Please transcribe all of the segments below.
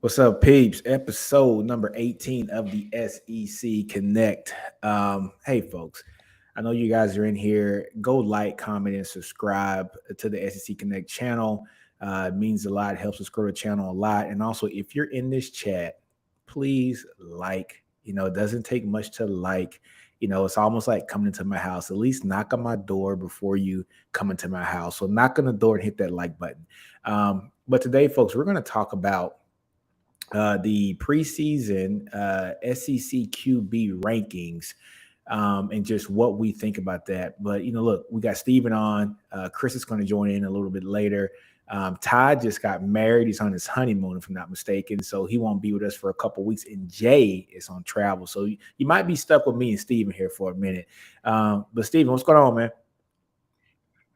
What's up, peeps? Episode number 18 of the SEC Connect. Hey, folks, I know you guys are in here. Go like, comment, and subscribe to the SEC Connect channel. It means a lot, helps us grow the channel a lot. And also, if you're in this chat, please like. It doesn't take much to like. It's almost like coming into my house. At least knock on my door before you come into my house. So knock on the door and hit that like button. But today, folks, we're going to talk about the preseason SEC QB rankings and just what we think about that. But, look, we got Steven on. Chris is going to join in a little bit later. Todd just got married. He's on his honeymoon, if I'm not mistaken. So he won't be with us for a couple weeks. And Jay is on travel. So you might be stuck with me and Steven here for a minute. But, Steven, what's going on, man?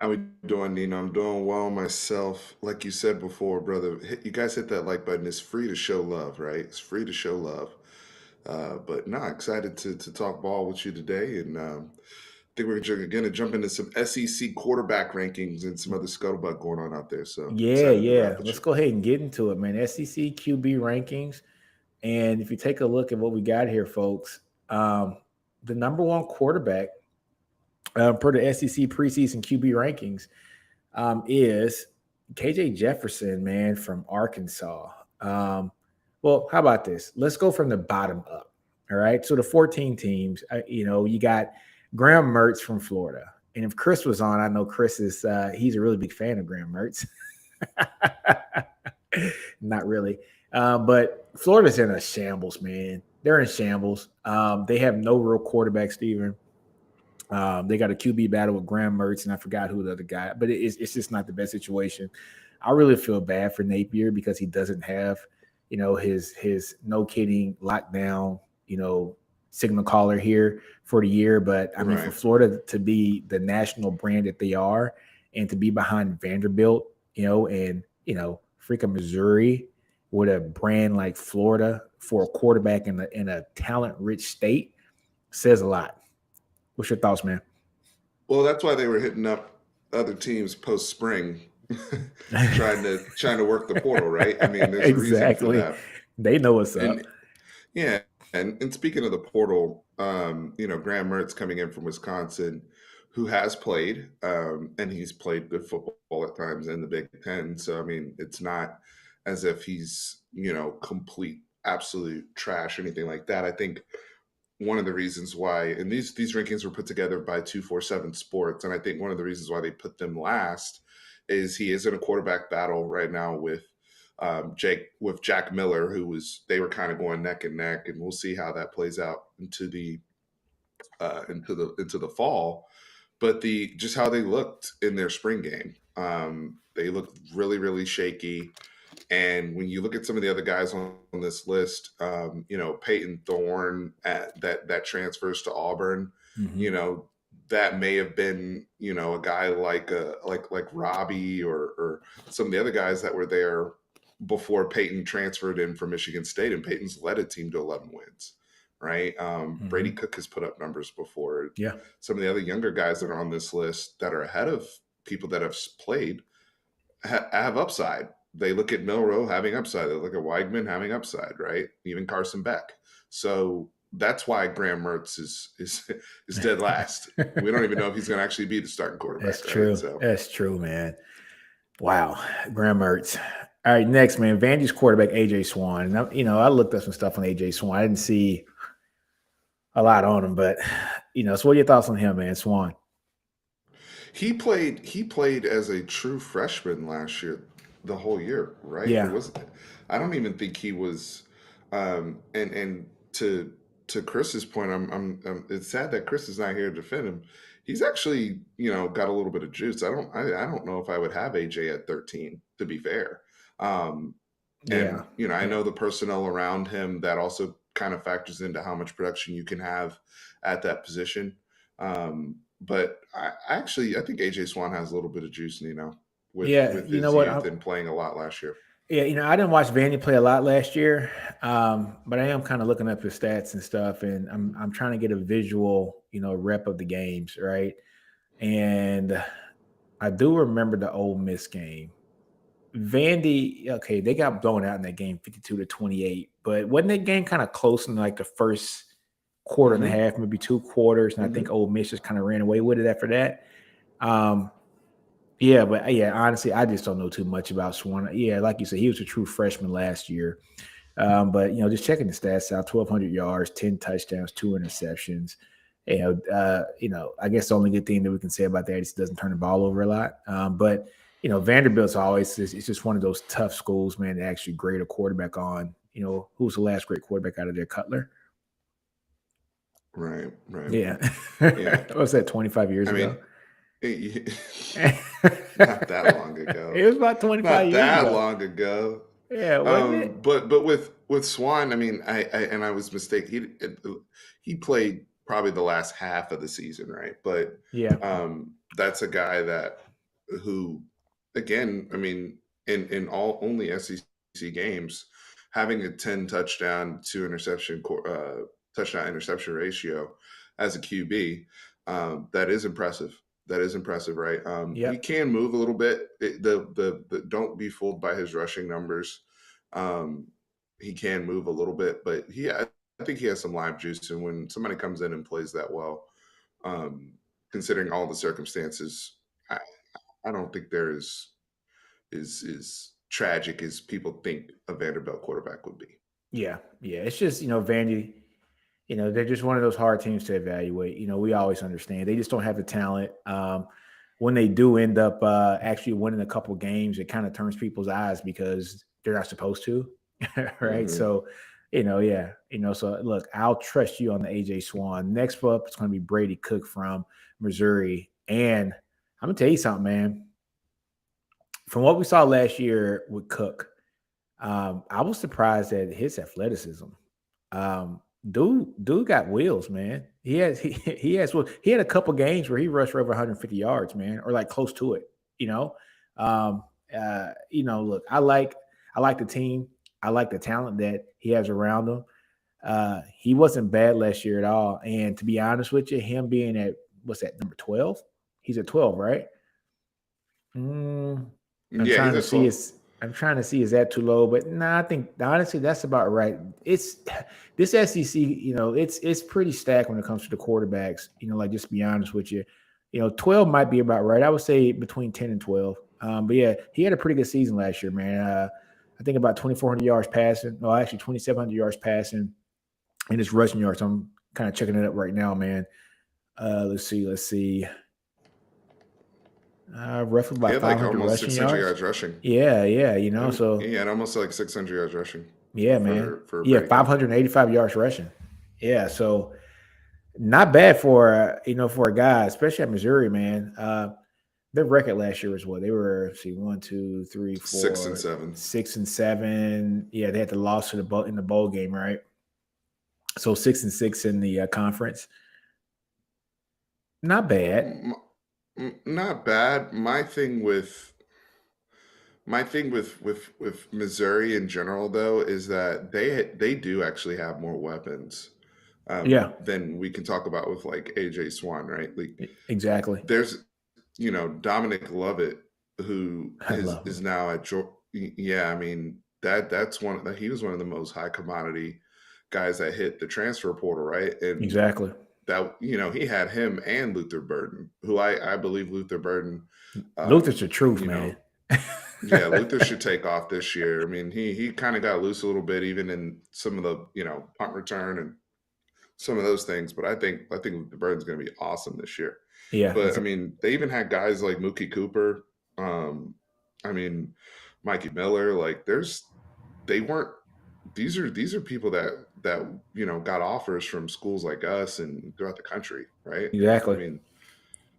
How we doing, Nino? I'm doing well myself. Like you said before, brother, you guys hit that like button. It's free to show love, right? It's free to show love. But excited to talk ball with you today. And I think we're going to jump into some SEC quarterback rankings and some other scuttlebutt going on out there. So excited to Yeah. rap with Let's you. go ahead and get into it, man. SEC QB rankings. And if you take a look at what we got here, folks, the number one quarterback per the SEC preseason QB rankings is KJ Jefferson, man, from Arkansas. Well, how about this? Let's go from the bottom up. All right. So the 14 teams, you got Graham Mertz from Florida. And if Chris was on, I know Chris is, he's a really big fan of Graham Mertz. Not really. But Florida's in a shambles, man. They're in shambles. They have no real quarterback, Steven. They got a QB battle with Graham Mertz, and I forgot who the other guy, but it's just not the best situation. I really feel bad for Napier because he doesn't have, his no kidding lockdown, signal caller here for the year. But I mean, for Right. Florida to be the national brand that they are and to be behind Vanderbilt, and freaking Missouri with a brand like Florida for a quarterback in a talent rich state says a lot. What's your thoughts, man? Well, that's why they were hitting up other teams post spring, trying to work the portal, right? I mean, there's a reason for Exactly. that. They know what's up. And yeah, and speaking of the portal, Graham Mertz coming in from Wisconsin, who has played, and he's played good football at times in the Big Ten. So I mean, it's not as if he's complete absolute trash or anything like that. I think one of the reasons why, and these rankings were put together by 247 Sports, and I think one of the reasons why they put them last is he is in a quarterback battle right now with Jack Miller, they were kind of going neck and neck, and we'll see how that plays out into the fall. But the just how they looked in their spring game, they looked really really shaky. And when you look at some of the other guys on this list, Peyton Thorne that transfers to Auburn, Mm-hmm. you know, that may have been a guy like Robbie or some of the other guys that were there before Peyton transferred in from Michigan State, and Peyton's led a team to 11 wins. Right, Mm-hmm. Brady Cook has put up numbers before. Yeah. Some of the other younger guys that are on this list that are ahead of people that have played have upside. They look at Milrow having upside. They look at Weigman having upside, right? Even Carson Beck. So that's why Graham Mertz is dead last. We don't even know if he's going to actually be the starting That's quarterback, right? true. So That's true, man. Wow. Graham Mertz. All right, next, man. Vandy's quarterback, AJ Swan. And I looked up some stuff on AJ Swan. I didn't see a lot on him, but so what are your thoughts on him, man? Swan. he played as a true freshman last year, the whole year, right? It Yeah. wasn't. I don't even think he was. And to Chris's point, it's sad that Chris is not here to defend him. He's actually got a little bit of juice. I don't know if I would have AJ at 13, to be fair. Um, Yeah. and I Yeah. know the personnel around him that also kind of factors into how much production you can have at that position. But I think AJ Swan has a little bit of juice, Yeah. with You know his what? youth and playing a lot last year. Yeah, I didn't watch Vandy play a lot last year, but I am kind of looking up his stats and stuff, and I'm trying to get a visual, rep of the games, right? And I do remember the Ole Miss game. Vandy, okay, they got blown out in that game 52-28, but wasn't that game kind of close in like the first quarter and a Mm-hmm. half, maybe 2 quarters? And I think Mm-hmm. Ole Miss just kind of ran away with it after that. Um, yeah, but yeah, honestly, I just don't know too much about Swan. Yeah, like you said, he was a true freshman last year. But just checking the stats out: 1,200 yards, 10 touchdowns, 2 interceptions. I guess the only good thing that we can say about that is he doesn't turn the ball over a lot. But Vanderbilt's always it's just one of those tough schools, man, to actually grade a quarterback on. Who's the last great quarterback out of there? Cutler. Right. Right. Yeah. Yeah. What was that, 25 years I ago? mean, it- not that long It ago. was about 25 Not years that ago. long ago. Yeah, wasn't it? But with Swan, I mean, I was mistaken. He played probably the last half of the season, right? But Yeah. that's a guy who, again, I mean, in all only SEC games, having a 10 touchdown interception ratio as a QB, that is impressive. That is impressive, right? He Yep. can move a little bit. The don't be fooled by his rushing numbers. Um, he can move a little bit, but I think he has some live juice. And when somebody comes in and plays that well, um, considering all the circumstances, I don't think there is tragic as people think a Vanderbilt quarterback would be. Yeah. Yeah. It's just, Vandy, they're just one of those hard teams to evaluate. We always understand they just don't have the talent. When they do end up actually winning a couple games, it kind of turns people's eyes because they're not supposed to, right? Hmm. So, yeah, So look, I'll trust you on the AJ Swan. Next up, it's going to be Brady Cook from Missouri, and I'm gonna tell you something, man. From what we saw last year with Cook, I was surprised at his athleticism. Um, dude got wheels, man. He has well, he had a couple games where he rushed for over 150 yards, man, or like close to it. You know, look, I like the team. I like the talent that he has around him. He wasn't bad last year at all. And to be honest with you, him being at what's that number 12? He's at 12, right? Mm, I'm Yeah, he's trying to at see 12. is I'm trying to see is that too low, but nah, I think honestly that's about right. It's this SEC, it's pretty stacked when it comes to the quarterbacks. Like just to be honest with you, 12 might be about right. I would say between 10 and 12. But yeah, he had a pretty good season last year, man. I think about 2,400 yards passing. No, actually 2,700 yards passing, and his rushing yards. I'm kind of checking it up right now, man. Let's see. Roughly He about had like 500 almost rushing 600 yards. yards rushing. Yeah, yeah, so He had almost like 600 yards rushing yeah, man. for Yeah, Brady Cook. 585 yards rushing. Yeah, so not bad for for a guy, especially at Missouri, man. Their record last year was what they were. Let's see, one, two, three, 4, 6-7. 6 and 7. Yeah, they had the loss to the bowl in the bowl game, right? So 6-6 in the conference. Not bad. Not bad. My thing with Missouri in general though is that they do actually have more weapons Yeah, than we can talk about with like AJ Swan, right? Like exactly. there's Dominic Lovett who I is love is him. now at Georgia. Yeah, I mean that's he was one of the most high commodity guys that hit the transfer portal, right? And Exactly. that he had him and Luther Burden, who I believe Luther Burden, Luther's the um, truth, you man. know, yeah, Luther should take off this year. I mean, he kind of got loose a little bit, even in some of the punt return and some of those things. But I think Luther Burden's going to be awesome this year. Yeah, But I mean, they even had guys like Mookie Cooper. Um, I mean, Mikey Miller. Like, they weren't. These are people that got offers from schools like us and throughout the country, right? I exactly. mean,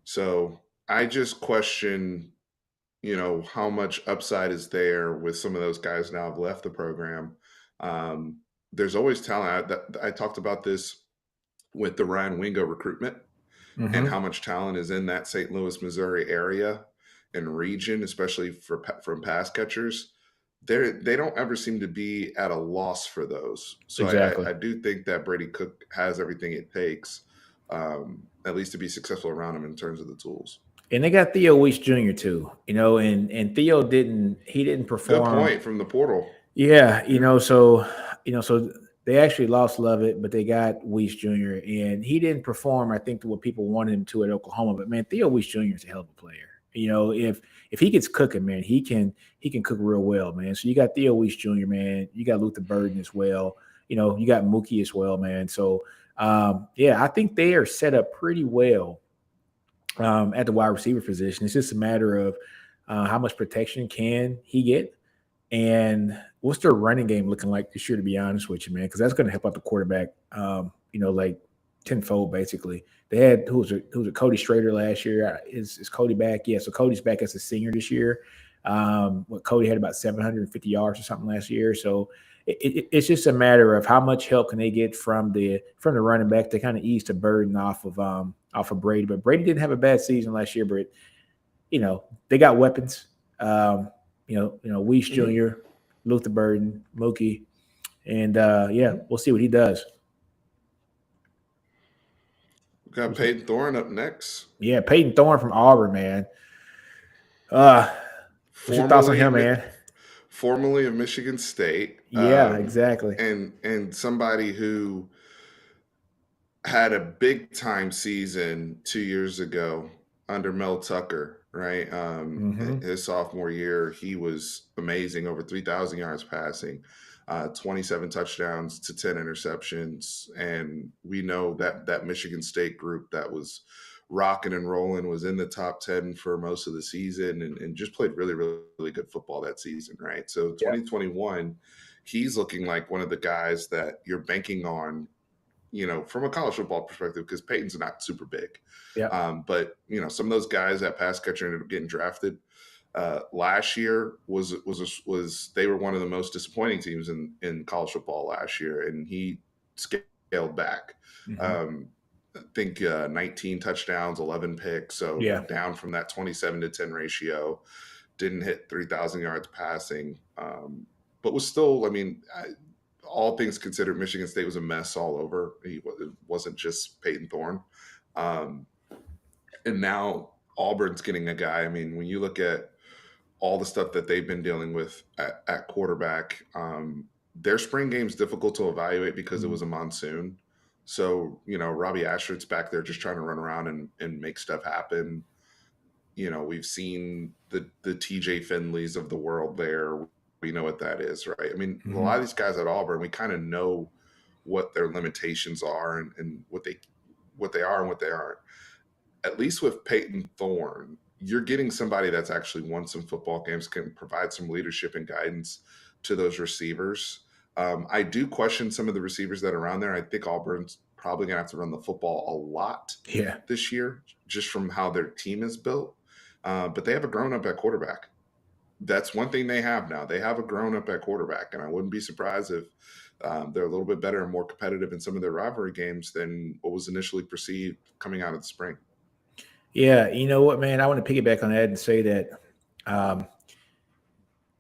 so I just question, how much upside is there with some of those guys now have left the program. Um, there's always talent. I talked about this with the Ryan Wingo recruitment and how Hmm. much talent is in that St. Louis, Missouri area and region, especially from pass catchers. They don't ever seem to be at a loss for those. So Exactly. I do think that Brady Cook has everything it takes, at least to be successful around him in terms of the tools. And they got Theo Weiss Jr. too, and Theo didn't Good perform. point from the portal. Yeah, so they actually lost Lovett, but they got Weiss Jr. and he didn't perform, I think, to what people wanted him to at Oklahoma. But man, Theo Weiss Jr. is a hell of a player. If he gets cooking, man, he can cook real well, man. So you got Theo Weiss Jr., man. You got Luther Burden as well. You got Mookie as well, man. So yeah, I think they are set up pretty well at the wide receiver position. It's just a matter of how much protection can he get, and what's their running game looking like this year, to be honest with you, man, because that's going to help out the quarterback, like tenfold, basically. They had who was it? Cody Schrader last year. Is Cody back? Yeah, so Cody's back as a senior this year. Cody had about 750 yards or something last year. So it's just a matter of how much help can they get from the running back to kind of ease the burden off of Brady. But Brady didn't have a bad season last year, but they got weapons. Weiss Jr., Luther Burden, Mookie, and yeah, we'll see what he does. We got Peyton Thorne up next. Yeah, Peyton Thorne from Auburn, man. What's your thoughts on him, man? Formerly of Michigan State. Yeah, exactly. And somebody who had a big time season 2 years ago under Mel Tucker, right? His sophomore year, he was amazing, over 3,000 yards passing, 27 touchdowns to 10 interceptions. And we know that Michigan State group that was rocking and rolling was in the top 10 for most of the season and just played really, really, really good football that season, right? So 2021, he's looking like one of the guys that you're banking on, from a college football perspective, because Peyton's not super big. Yeah. But some of those guys that pass catcher ended up getting drafted last year was they were one of the most disappointing teams in college football last year, and he scaled back. I think 19 touchdowns, 11 picks, so down from that 27-10 ratio. Didn't hit 3,000 yards passing, but was still, all things considered, Michigan State was a mess all over. It wasn't just Peyton Thorne. And now Auburn's getting a guy. When you look at all the stuff that they've been dealing with at quarterback, their spring game's difficult to evaluate because it was a monsoon. So, Robbie Ashford's back there just trying to run around and make stuff happen. We've seen the TJ Finleys of the world there. We know what that is, right? A lot of these guys at Auburn, we kind of know what their limitations are and what they are and what they aren't. At least with Peyton Thorne, you're getting somebody that's actually won some football games, can provide some leadership and guidance to those receivers. I do question some of the receivers that are around there. I think Auburn's probably going to have to run the football a lot this year, just from how their team is built. But they have a grown-up at quarterback. That's one thing they have now. They have a grown-up at quarterback, and I wouldn't be surprised if they're a little bit better and more competitive in some of their rivalry games than what was initially perceived coming out of the spring. Yeah, you know what, man? I want to piggyback on that and say that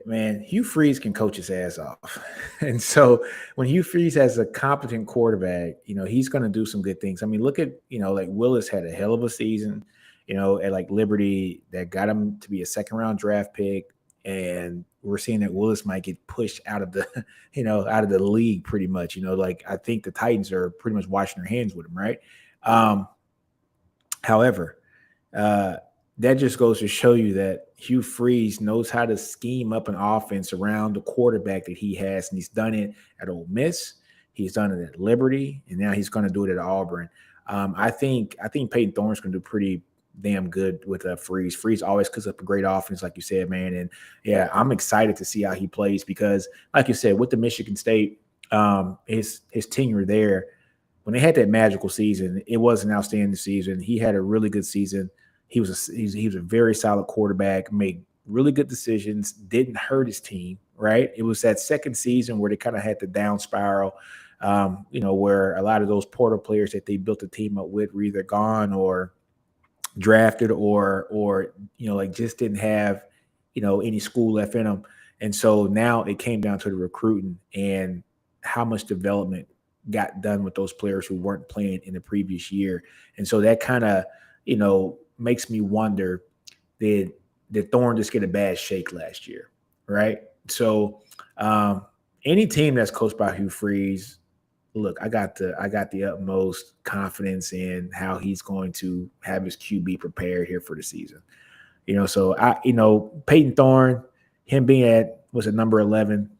man, Hugh Freeze can coach his ass off. And so when Hugh Freeze has a competent quarterback, he's going to do some good things. Look at, like Willis had a hell of a season, at like Liberty that got him to be a second round draft pick. And we're seeing that Willis might get pushed out of the, out of the league pretty much, I think the Titans are pretty much washing their hands with him. Right. However, that just goes to show you that Hugh Freeze knows how to scheme up an offense around the quarterback that he has, and he's done it at Ole Miss, he's done it at Liberty, and now he's going to do it at Auburn. I think Peyton Thorne's going to do pretty damn good with Freeze. Freeze always cooks up a great offense, like you said, man. And yeah, I'm excited to see how he plays because, like you said, with the Michigan State, his tenure there, when they had that magical season, it was an outstanding season. He had a really good season. He was a very solid quarterback, made really good decisions, didn't hurt his team, right? It was that second season where they kind of had the down spiral, where a lot of those portal players that they built the team up with were either gone or drafted or just didn't have, any school left in them. And so now it came down to the recruiting and how much development got done with those players who weren't playing in the previous year. And so that kind of, makes me wonder, did Thorne just get a bad shake last year, right? So any team that's coached by Hugh Freeze, look, I got the utmost confidence in how he's going to have his QB prepared here for the season. So Peyton Thorne, him being at number 11,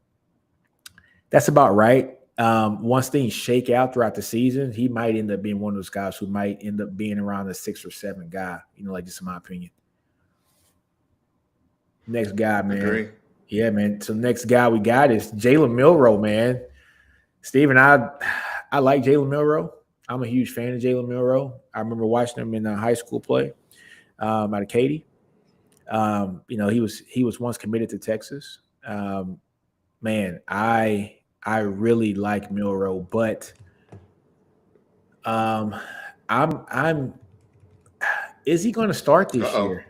that's about right. Once things shake out throughout the season, he might end up being one of those guys who might end up being around the 6 or 7 guy, like just in my opinion. Next guy, man. Agree. Yeah, man. So next guy we got is Jalen Milroe, man. Steven, I like Jalen Milroe. I'm a huge fan of Jalen Milroe. I remember watching him in high school play out of Katy. He was once committed to Texas. Man, I really like Milroe, but I'm is he going to start this year?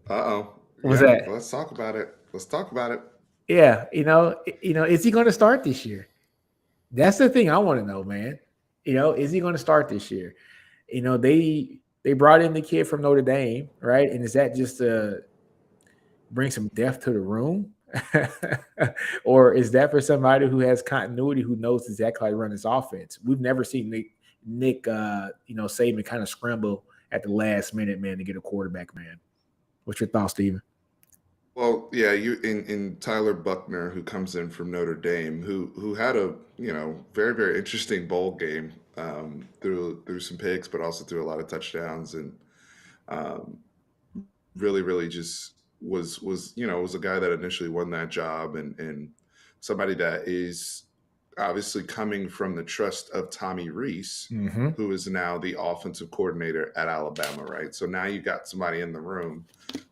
What's that? Let's talk about it. Yeah, is he going to start this year? That's the thing I want to know, man. Is he going to start this year? They brought in the kid from Notre Dame, right? And is that just to bring some depth to the room? Or is that for somebody who has continuity, who knows exactly how to run his offense? We've never seen Nick Saban kind of scramble at the last minute, man, to get a quarterback, man. What's your thoughts, Steven? Well, yeah, you in Tyler Buchner, who comes in from Notre Dame, who had a very, very interesting bowl game, through some picks, but also through a lot of touchdowns, and really, really just was a guy that initially won that job, and somebody that is obviously coming from the trust of Tommy Rees, who is now the offensive coordinator at Alabama, right? So now you got somebody in the room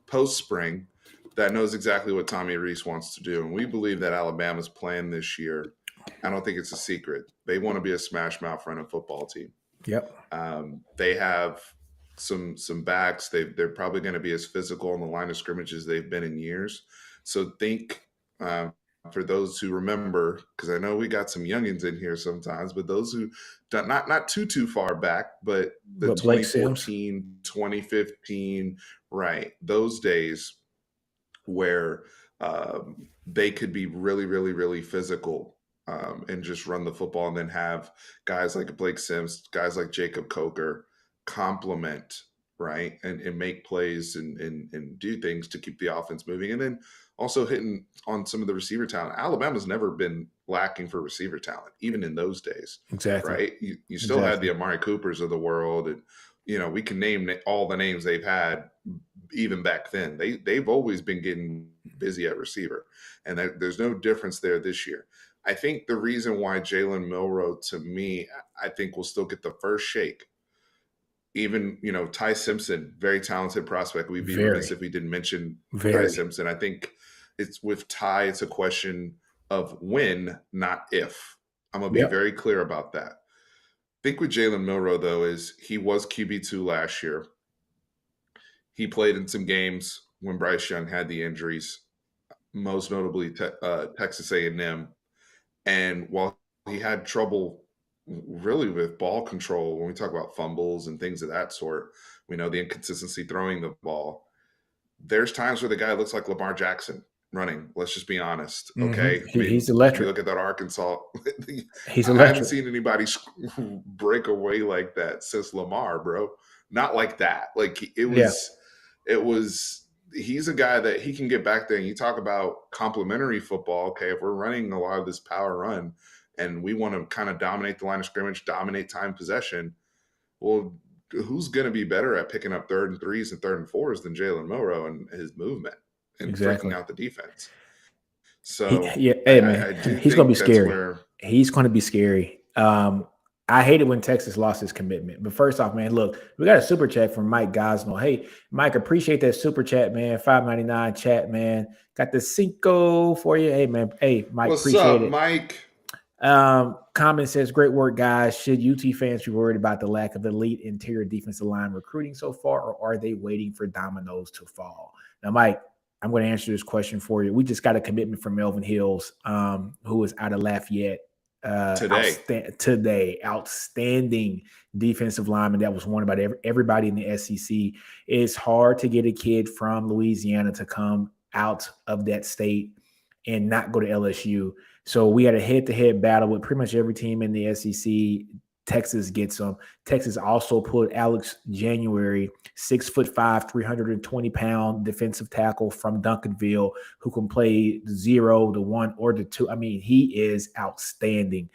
post spring that knows exactly what Tommy Rees wants to do. And we believe that Alabama's plan this year, I don't think it's a secret. They want to be a smash mouth running football team. Yep. They have some backs. They're probably going to be as physical on the line of scrimmage as they've been in years. So think, for those who remember, because I know we got some youngins in here sometimes, but those who not too far back, but the 2014, 2015, right, those days where they could be really, really, really physical, and just run the football, and then have guys like Blake Sims, guys like Jacob Coker complement, right, and make plays and do things to keep the offense moving, and then also hitting on some of the receiver talent. Alabama's never been lacking for receiver talent, even in those days. Exactly. Right? You still had the Amari Coopers of the world, and we can name all the names they've had even back then. They've always been getting busy at receiver, and there's no difference there this year. I think the reason why Jalen Milroe, to me, I think will still get the first shake. Even, Ty Simpson, very talented prospect. We'd be remiss if we didn't mention Ty Simpson. I think it's with Ty, it's a question of when, not if. I'm going to be very clear about that. I think with Jalen Milroe, though, is he was QB2 last year. He played in some games when Bryce Young had the injuries, most notably Texas A&M. And while he had trouble really with ball control, when we talk about fumbles and things of that sort, we know the inconsistency throwing the ball. There's times where the guy looks like Lamar Jackson running. Let's just be honest. Okay. He's electric. You look at that Arkansas. He's electric. I haven't seen anybody break away like that since Lamar, bro. Not like that. Like it was, he's a guy that he can get back there, and you talk about complementary football. Okay. If we're running a lot of this power run and we want to kind of dominate the line of scrimmage, dominate time possession, well, who's going to be better at picking up 3rd and 3s and 3rd and 4s than Jalen Milroe and his movement and freaking out the defense? So he's going to be scary. He's going to be scary. I hate it when Texas lost his commitment. But first off, man, look, we got a super chat from Mike Gosnell. Hey, Mike, appreciate that super chat, man. $5.99 chat, man. Got the Cinco for you. Hey, man. Hey, Mike, what's appreciate up, it. Mike? Comment says, great work, guys. Should UT fans be worried about the lack of elite interior defensive line recruiting so far, or are they waiting for dominoes to fall? Now, Mike, I'm going to answer this question for you. We just got a commitment from Melvin Hills, who is out of Lafayette. today. Outstanding defensive lineman that was wanted by everybody in the SEC. It's hard to get a kid from Louisiana to come out of that state and not go to LSU. So we had a head-to-head battle with pretty much every team in the SEC. Texas gets them. Texas also put Alex January, 6'5", 320-pound defensive tackle from Duncanville, who can play the 0, the 1, or the 2. I mean, he is outstanding.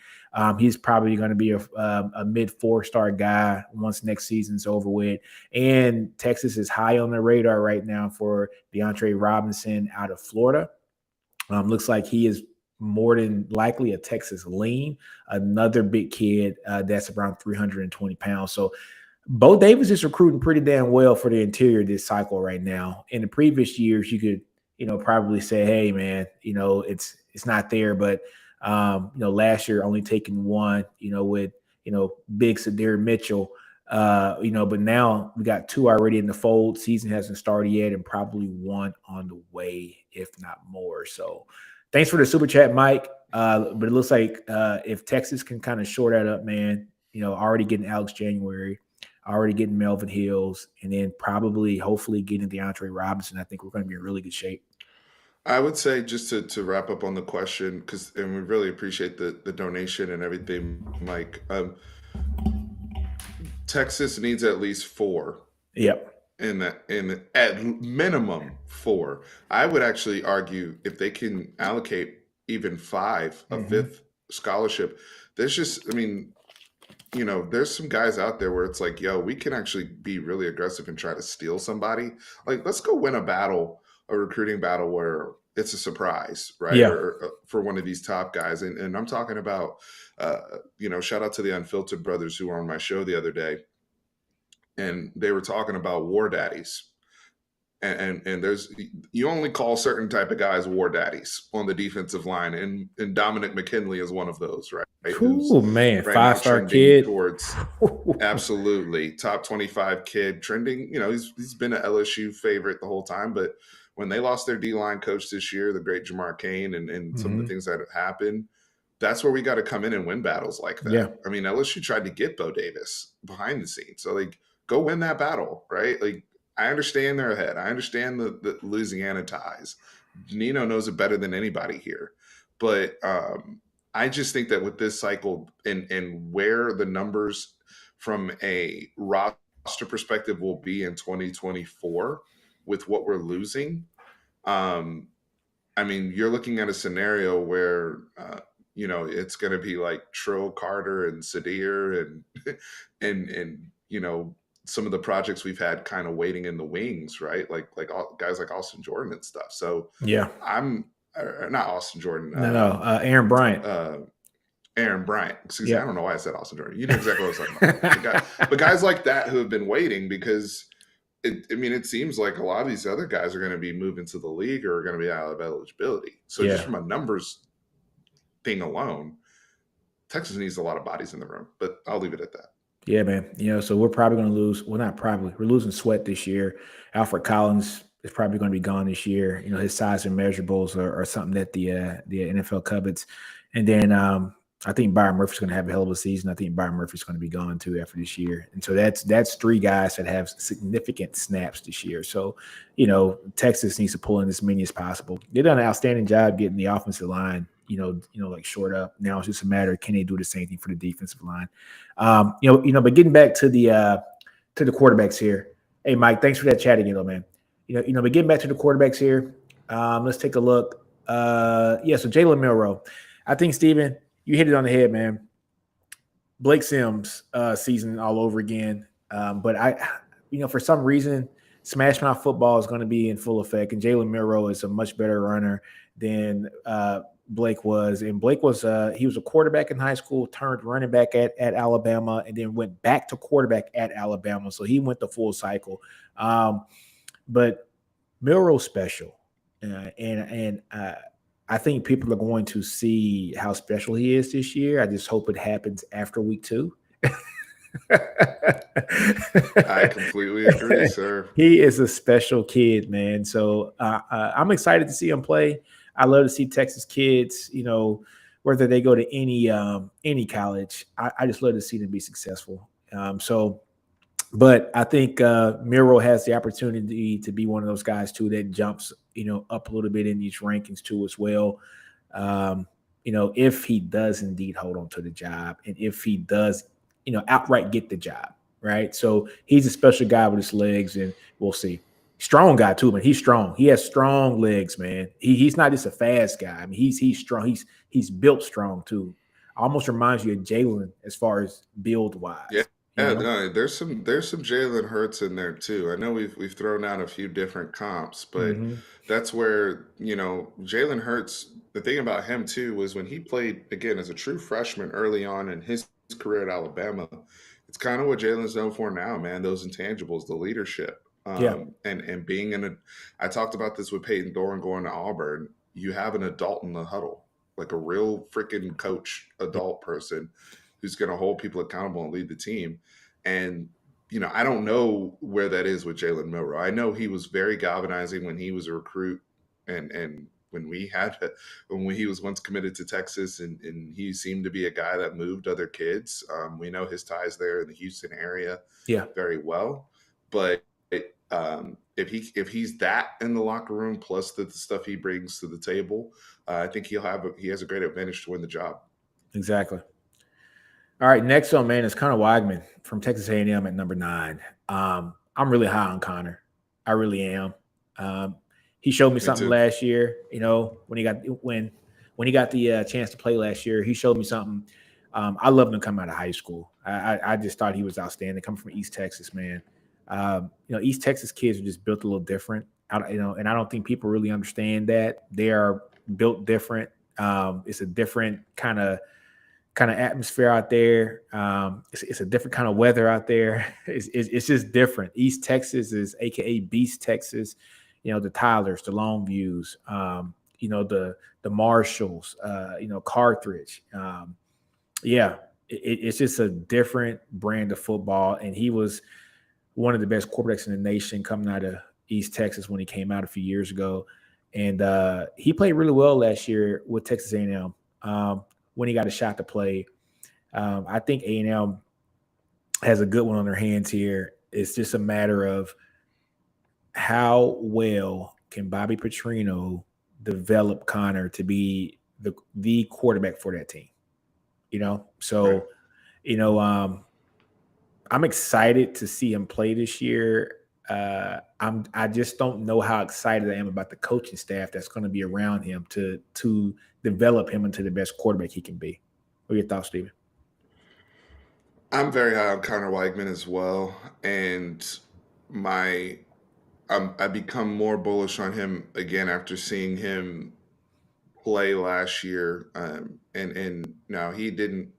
He's probably going to be a mid 4-star guy once next season's over with. And Texas is high on the radar right now for DeAndre Robinson out of Florida. Looks like he is more than likely a Texas lean, another big kid that's around 320 pounds. So Bo Davis is recruiting pretty damn well for the interior this cycle right now. In the previous years, you could, probably say, hey, man, it's not there. But, last year only taking one, with, big Sadir Mitchell, but now we got 2 already in the fold. Season hasn't started yet, and probably 1 on the way, if not more. So thanks for the super chat, Mike. But it looks like if Texas can kind of shore that up, man, already getting Alex January, already getting Melvin Hills, and then probably, hopefully, getting DeAndre Robinson, I think we're going to be in really good shape. I would say, just to wrap up on the question, and we really appreciate the donation and everything, Mike. Texas needs at least 4. Yep. At minimum 4. I would actually argue if they can allocate even 5, a 5th scholarship. There's just, there's some guys out there where it's like, yo, we can actually be really aggressive and try to steal somebody. Like, let's go win a recruiting battle where it's a surprise, right? Yeah. Or for one of these top guys. And I'm talking about, shout out to the Unfiltered brothers who were on my show the other day. And they were talking about war daddies. And you only call certain type of guys war daddies on the defensive line. And Dominic McKinley is one of those, right? Oh, man. 5-star kid. Towards absolutely top 25 kid trending. He's been an LSU favorite the whole time. But when they lost their D-line coach this year, the great Jamar Cain, and some of the things that have happened, that's where we got to come in and win battles like that. Yeah. I mean, LSU tried to get Bo Davis behind the scenes. So, go win that battle, right? I understand they're ahead. I understand the Louisiana ties. Nino knows it better than anybody here. But I just think that with this cycle and where the numbers from a roster perspective will be in 2024 with what we're losing, you're looking at a scenario where, it's going to be like Trill Carter and Sadir and some of the projects we've had kind of waiting in the wings, right? Like guys like Austin Jordan and stuff. So yeah, I'm not Austin Jordan. Aaron Bryant. Aaron Bryant. Excuse me. I don't know why I said Austin Jordan. You know exactly what I was talking about. But guys like that who have been waiting because it seems like a lot of these other guys are going to be moving to the league or are going to be out of eligibility. So just from a numbers thing alone, Texas needs a lot of bodies in the room. But I'll leave it at that. Yeah, man. So we're probably going to lose. Well, not probably. We're losing Sweat this year. Alfred Collins is probably going to be gone this year. His size and measurables are something that the NFL covets. And then I think Byron Murphy's going to have a hell of a season. I think Byron Murphy's going to be gone too after this year. And so that's 3 guys that have significant snaps this year. So, Texas needs to pull in as many as possible. They've done an outstanding job getting the offensive line, short up. Now it's just a matter of can they do the same thing for the defensive line? But getting back to the quarterbacks here. Hey, Mike, thanks for that chat again, though, man. But getting back to the quarterbacks here, let's take a look. So Jalen Milroe. I think, Steven, you hit it on the head, man. Blake Sims season all over again. But for some reason, Smash Mouth football is going to be in full effect, and Jalen Milroe is a much better runner than Blake was. And Blake was he was a quarterback in high school, turned running back at Alabama, and then went back to quarterback at Alabama. So he went the full cycle. But Milroe's special, and I think people are going to see how special he is this year. I just hope it happens after week 2. I completely agree, sir. He is a special kid, man. So I'm excited to see him play. I love to see Texas kids, whether they go to any college. I just love to see them be successful. But I think Miro has the opportunity to be one of those guys too that jumps, up a little bit in these rankings too as well. Um, if he does indeed hold on to the job, and if he does, outright get the job, right? So he's a special guy with his legs, and we'll see. Strong guy too, man. He's strong. He has strong legs, man. He's not just a fast guy. I mean, he's strong. He's built strong too. Almost reminds you of Jalen as far as build Yeah. wise. Yeah, no, there's some Jalen Hurts in there too. I know we've thrown out a few different comps, but Hmm. that's where, Jalen Hurts, the thing about him too was when he played again as a true freshman early on in his career at Alabama, it's kind of what Jalen's known for now, man. Those intangibles, the leadership. Yeah, And being I talked about this with Peyton Thorne going to Auburn. You have an adult in the huddle, like a real freaking coach, yeah, adult person who's going to hold people accountable and lead the team. And I don't know where that is with Jalen Milroe. I know he was very galvanizing when he was a recruit, and when he was once committed to Texas, and he seemed to be a guy that moved other kids. We know his ties there in the Houston area yeah. very well, but if he's that in the locker room, plus the stuff he brings to the table, I think he has a great advantage to win the job. Exactly. All right, next on, man, is Connor Weigman from Texas A&M at number 9. I'm really high on Connor. I really am. He showed me Me something too. last year. When he got the chance to play last year, he showed me something. I loved him coming out of high school. I just thought he was outstanding. Coming from East Texas, man. East Texas kids are just built a little different. And I don't think people really understand that they are built different. It's a different kind of atmosphere out there. It's a different kind of weather out there. It's just different. East Texas is AKA Beast Texas. The Tylers, the Longviews, the Marshalls, Carthage. Yeah, it's just a different brand of football. And he was one of the best quarterbacks in the nation coming out of East Texas when he came out a few years ago. And he played really well last year with Texas A&M. When he got a shot to play. I think A&M has a good one on their hands here. It's just a matter of how well can Bobby Petrino develop Connor to be the quarterback for that team. Right. So I'm excited to see him play this year. I just don't know how excited I am about the coaching staff that's going to be around him to develop him into the best quarterback he can be. What are your thoughts, Steven? I'm very high on Connor Weigman as well, and my I become more bullish on him again after seeing him play last year. And now he didn't,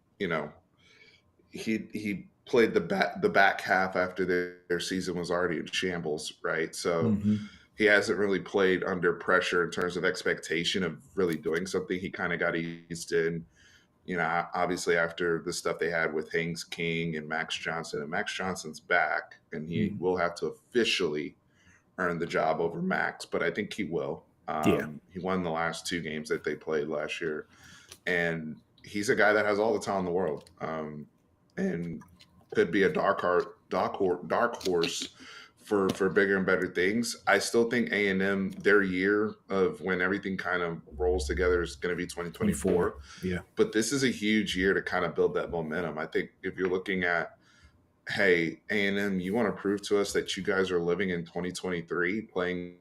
he played the back half after their season was already in shambles, right? So Mm-hmm. he hasn't really played under pressure in terms of expectation of really doing something. He kind of got eased in, obviously after the stuff they had with Haynes King and Max Johnson. And Max Johnson's back, and he Mm-hmm. will have to officially earn the job over Max, but I think he will. Yeah. He won the last 2 games that they played last year, and he's a guy that has all the talent in the world, and could be a dark horse for bigger and better things. I still think A&M, their year of when everything kind of rolls together, is going to be 24. 2024. Yeah. But this is a huge year to kind of build that momentum. I think if you're looking at, hey, A&M, you want to prove to us that you guys are living in 2023 playing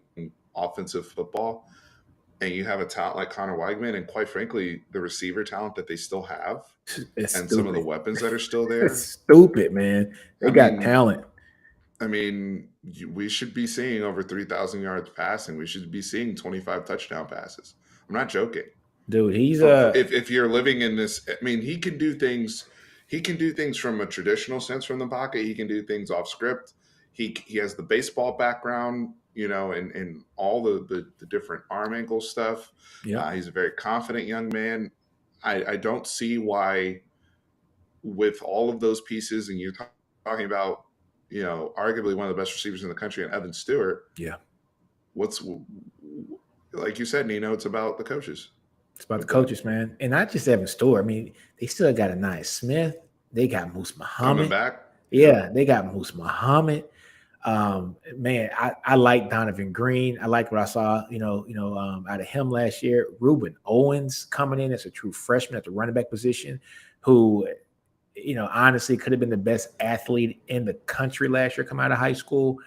offensive football, and you have a talent like Connor Weigman, and quite frankly, the receiver talent that they still have, It's and some of the stupid. weapons that are still It's there. stupid, man. They I got mean, talent. we should be seeing over 3,000 yards passing. We should be seeing 25 touchdown passes. I'm not joking. Dude, he's For if you're living in this, I mean, he can do things. He can do things from a traditional sense from the pocket. He can do things off script. He has the baseball background, and all the different arm angle stuff. yep. He's a very confident young man. I don't see why, with all of those pieces, and you're talking about, arguably one of the best receivers in the country, and Evan Stewart. Yeah. What's Like you said, Nino? It's about the coaches. It's about the coaches, man. And not just Evan Stewart. I mean, they still got Anaya Smith. They got Moose Coming Muhammad. back. Yeah, they got Moose Muhammad. Man, I like Donovan Green. I like what I saw, out of him last year. Ruben Owens coming in as a true freshman at the running back position, who, honestly could have been the best athlete in the country last year coming out of high school.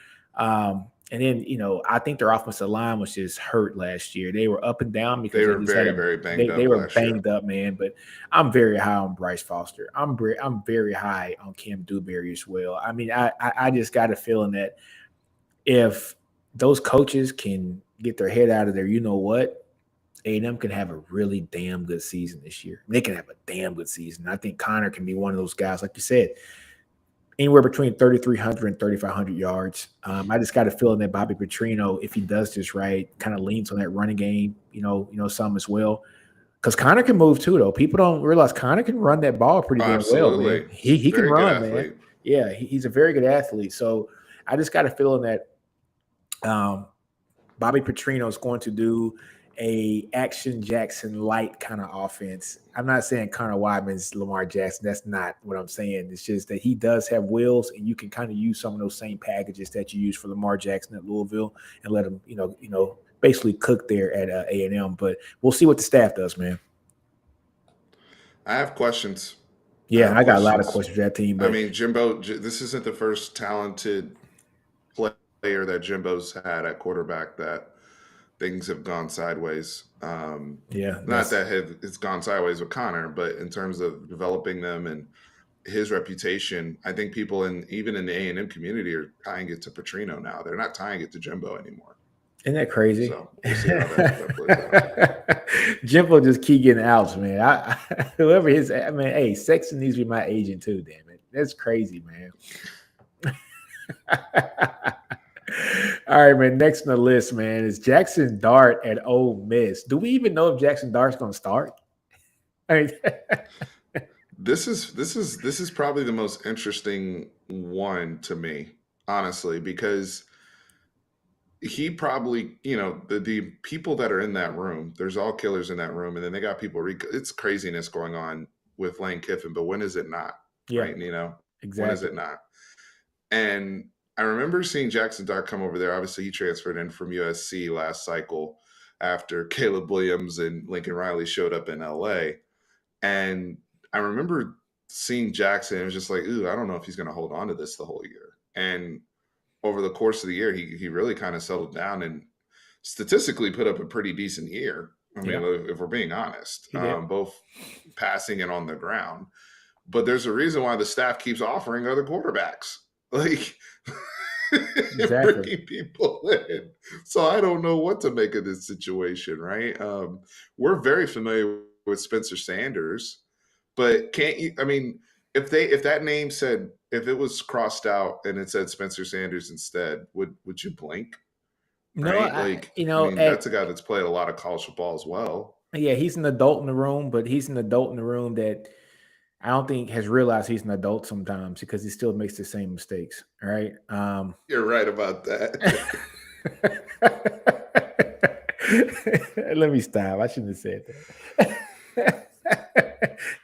And then, I think their offensive line was just hurt last year. They were up and down because they were very banged up. They were banged up, man. But I'm very high on Bryce Foster. I'm very high on Cam Dewberry as well. I mean, I just got a feeling that if those coaches can get their head out of there, you know what? A&M can have a really damn good season this year. They can have a damn good season. I think Connor can be one of those guys, like you said, anywhere between 3,300 and 3,500 yards. I just got a feeling that Bobby Petrino, if he does this right, kind of leans on that running game, some as well. Because Connor can move too, though. People don't realize Connor can run that ball pretty damn well, man. He can run, man. Yeah, he's a very good athlete. So I just got a feeling that Bobby Petrino is going to do a Action Jackson light kind of offense. I'm not saying Connor Weidman's Lamar Jackson. That's not what I'm saying. It's just that he does have wheels, and you can kind of use some of those same packages that you use for Lamar Jackson at Louisville and let him, basically cook there at A&M. But we'll see what the staff does, man. I have questions. Yeah, I got a lot of questions for that team. But I mean, Jimbo, this isn't the first talented player that Jimbo's had at quarterback that things have gone sideways. Not that it's gone sideways with Connor, but in terms of developing them and his reputation, I think people even in the A&M community are tying it to Petrino now. They're not tying it to Jimbo anymore. Isn't that crazy? So we'll see how that plays out. Jimbo just keep getting outs, man. Hey, Sexton needs to be my agent too, damn it. That's crazy, man. All right, man. Next on the list, man, is Jackson Dart at Ole Miss. Do we even know if Jackson Dart's going to start? I mean, this is probably the most interesting one to me, honestly, because he probably, the people that are in that room, there's all killers in that room, and then they got people. It's craziness going on with Lane Kiffin, but when is it not? Yeah, right? Exactly. When is it not? And I remember seeing Jackson Dart come over there. Obviously, he transferred in from USC last cycle after Caleb Williams and Lincoln Riley showed up in LA. And I remember seeing Jackson. It was just like, ooh, I don't know if he's going to hold on to this the whole year. And over the course of the year, he really kind of settled down and statistically put up a pretty decent year. I mean, if we're being honest, both passing and on the ground. But there's a reason why the staff keeps offering other quarterbacks. Like, bringing people in. So I don't know what to make of this situation, right? We're very familiar with Spencer Sanders, but can't you? I mean, if that name said, if it was crossed out and it said Spencer Sanders instead, would you blink? No, right? That's a guy that's played a lot of college football as well. Yeah, he's an adult in the room, but he's an adult in the room that I don't think has realized he's an adult sometimes because he still makes the same mistakes. Right? You're right about that. Let me stop. I shouldn't have said that.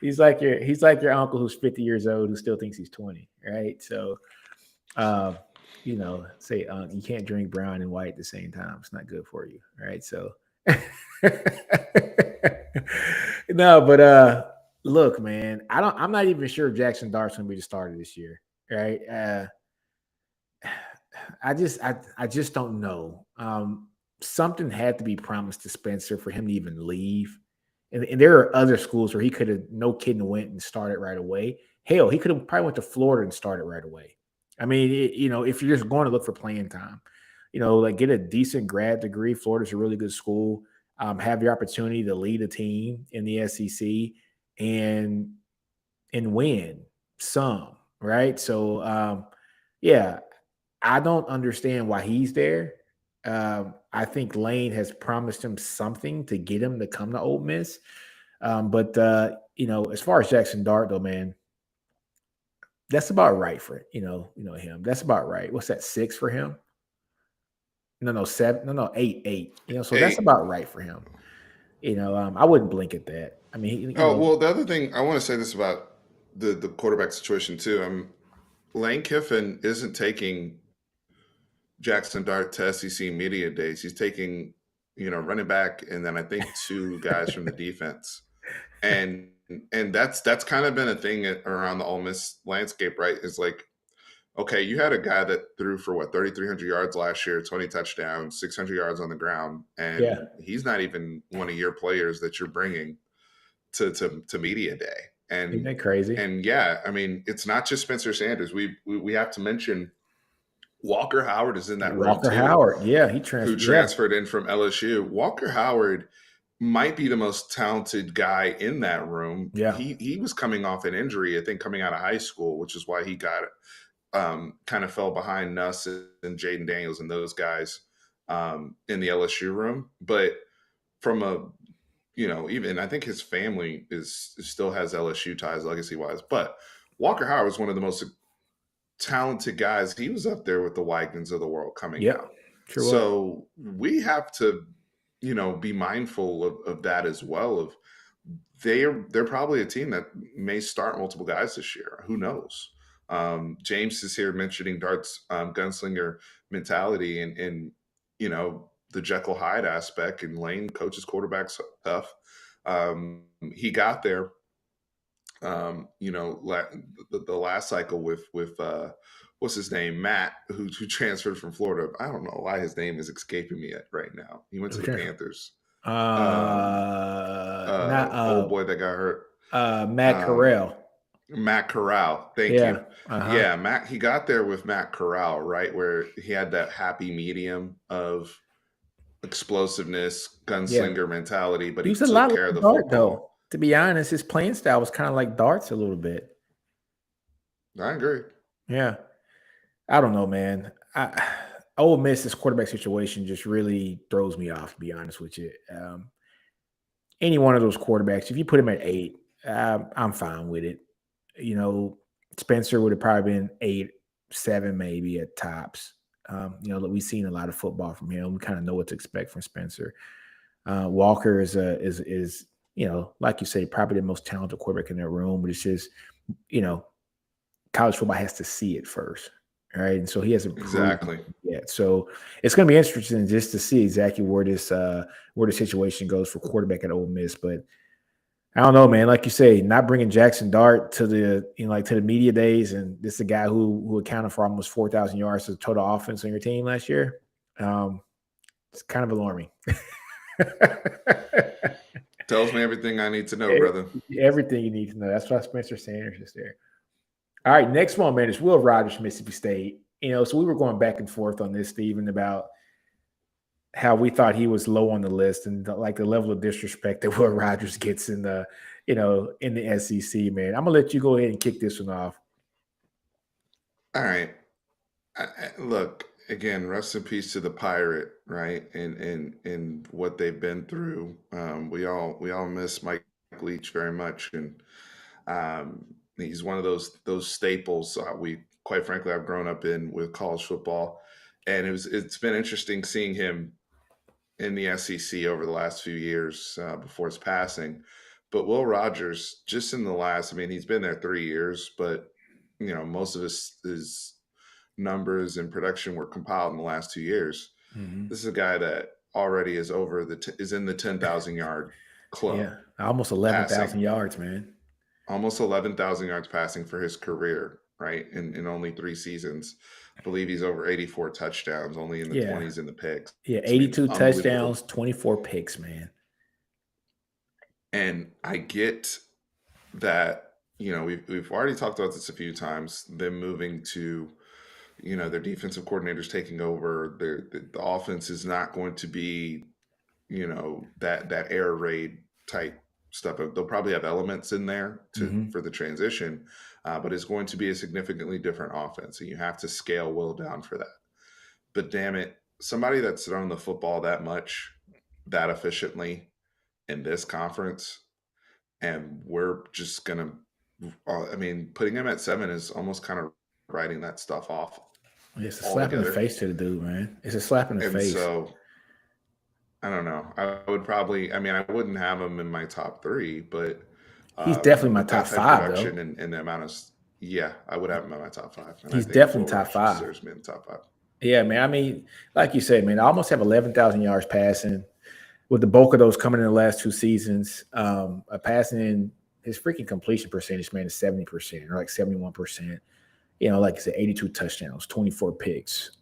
He's like your uncle who's 50 years old who still thinks he's 20. Right? So, you can't drink brown and white at the same time. It's not good for you. Right? So, no, but look, man, I'm not even sure if Jackson Dart's going to be the starter this year, right? I just don't know. Something had to be promised to Spencer for him to even leave. And there are other schools where he could have, no kidding, went and started right away. Hell, he could have probably went to Florida and started right away. I mean, if you're just going to look for playing time, like get a decent grad degree. Florida's a really good school. Have the opportunity to lead a team in the SEC and win some, right? So, I don't understand why he's there. I think Lane has promised him something to get him to come to Ole Miss. But as far as Jackson Dart, though, man, that's about right for him. That's about right. What's that, 6 for him? No, 7. No, 8. So 8. That's about right for him. I wouldn't blink at that. I mean, Oh, well, the other thing I want to say this about the quarterback situation too. Lane Kiffin isn't taking Jackson Dart to SEC media days. He's taking, running back, and then I think two guys from the defense, and that's kind of been a thing around the Ole Miss landscape, right? Is like, okay, you had a guy that threw for 3,300 yards last year, 20 touchdowns, 600 yards on the ground, yeah, and he's not even one of your players that you're bringing to media day. isn't And that crazy? and yeah, I mean, it's not just Spencer Sanders. We have to mention Walker Howard is in that room Walker too, Howard, yeah, who yeah, transferred in from LSU. Walker Howard might be the most talented guy in that room. yeah. He was coming off an injury, I think, coming out of high school, which is why he got kind of fell behind Nuss and Jaden Daniels and those guys in the LSU room. But from a even I think his family still has LSU ties legacy wise. But Walker Howard was one of the most talented guys. He was up there with the Weigans of the world coming Yep, out. sure was. So we have to, be mindful of that as well. Of they're probably a team that may start multiple guys this year. Who knows? James is here mentioning Dart's gunslinger mentality and the Jekyll Hyde aspect, and Lane coaches quarterbacks tough. He got there the last cycle with what's his name, Matt, who transferred from Florida. I don't know why his name is escaping me right now. He went to the Okay. Panthers. Not Old boy that got hurt. Matt Corral. Matt Corral. Thank you. Yeah, Matt. He got there with Matt Corral, right, where he had that happy medium of explosiveness, gunslinger mentality, but he was a took lot care of the Dart, football. though. To be honest, his playing style was kind of like Dart's a little bit. I agree. Yeah, I don't know, man. Ole Miss's quarterback situation just really throws me off. To be honest with you, any one of those quarterbacks, if you put him at 8, I'm fine with it. Spencer would have probably been 8, 7, maybe at tops. We've seen a lot of football from him. We kind of know what to expect from Spencer. Walker is like you say, probably the most talented quarterback in that room, but it's just, college football has to see it first, right? And so he hasn't exactly yet. So it's going to be interesting just to see exactly where the situation goes for quarterback at Ole Miss. But I don't know, man. Like you say, not bringing Jackson Dart to the to the media days, and this is a guy who accounted for almost 4,000 yards of total offense on your team last year. It's kind of alarming. Tells me everything I need to know, brother. Everything you need to know. That's why Spencer Sanders is there. All right, next one, man, is Will Rogers, Mississippi State. So we were going back and forth on this, Stephen, about how we thought he was low on the list and the level of disrespect that Will Rogers gets in the SEC, man. I'm gonna let you go ahead and kick this one off. All right. Look, again, rest in peace to the Pirate, right? And what they've been through. We all miss Mike Leach very much, and he's one of those staples we, quite frankly, I've grown up in with college football, and it's been interesting seeing him in the SEC over the last few years before his passing. But Will Rogers, just in the last, he's been there 3 years, but most of his numbers and production were compiled in the last 2 years. Mm-hmm. This is a guy that already is is in the 10,000 yard club. Yeah, almost 11,000 yards, man. Almost 11,000 yards passing for his career, right? In only 3 seasons. I believe he's over 84 touchdowns, only in the 20s in the picks. Yeah, 82 touchdowns, 24 picks, man. And I get that, we've already talked about this a few times, them moving to, their defensive coordinators taking over. The offense is not going to be, that air raid type stuff. They'll probably have elements in there for the transition, but it's going to be a significantly different offense, and you have to scale Will down for that. But damn it, somebody that's thrown the football that much, that efficiently in this conference, and we're just gonna, putting him at 7 is almost kind of writing that stuff off. It's a slap in the face to the dude, man. It's a slap in the face. So, I don't know. I would probably. I mean, I wouldn't have him in my top three, but He's definitely my with top that type of five, though. production and the amount of, yeah, I would have him in my top five, and I He's think definitely Will top Rogers five. deserves to be in the top five. Yeah, man. I mean, like you said, man, I almost have 11,000 yards passing, with the bulk of those coming in the last 2 seasons. A passing in his freaking completion percentage, man, is 70% or like 71%. Like I said, 82 touchdowns, 24 picks.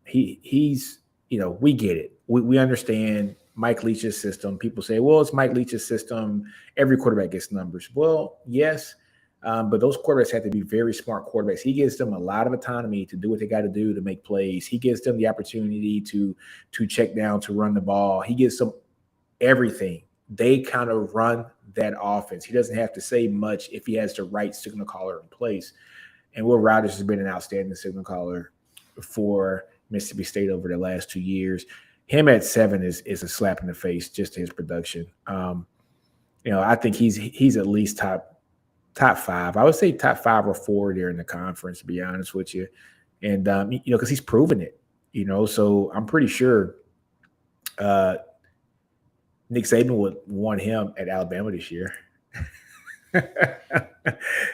He's, we get it. We understand Mike Leach's system. People say, well, it's Mike Leach's system. Every quarterback gets numbers. Well, yes, but those quarterbacks have to be very smart quarterbacks. He gives them a lot of autonomy to do what they got to do to make plays. He gives them the opportunity to check down, to run the ball. He gives them everything. They kind of run that offense. He doesn't have to say much if he has the right signal caller in place. And Will Rogers has been an outstanding signal caller for Mississippi State over the last 2 years. Him at 7 is a slap in the face just to his production. I think he's at least top 5. I would say top 5 or 4 there in the conference, to be honest with you. And because he's proven it. So I'm pretty sure Nick Saban would want him at Alabama this year.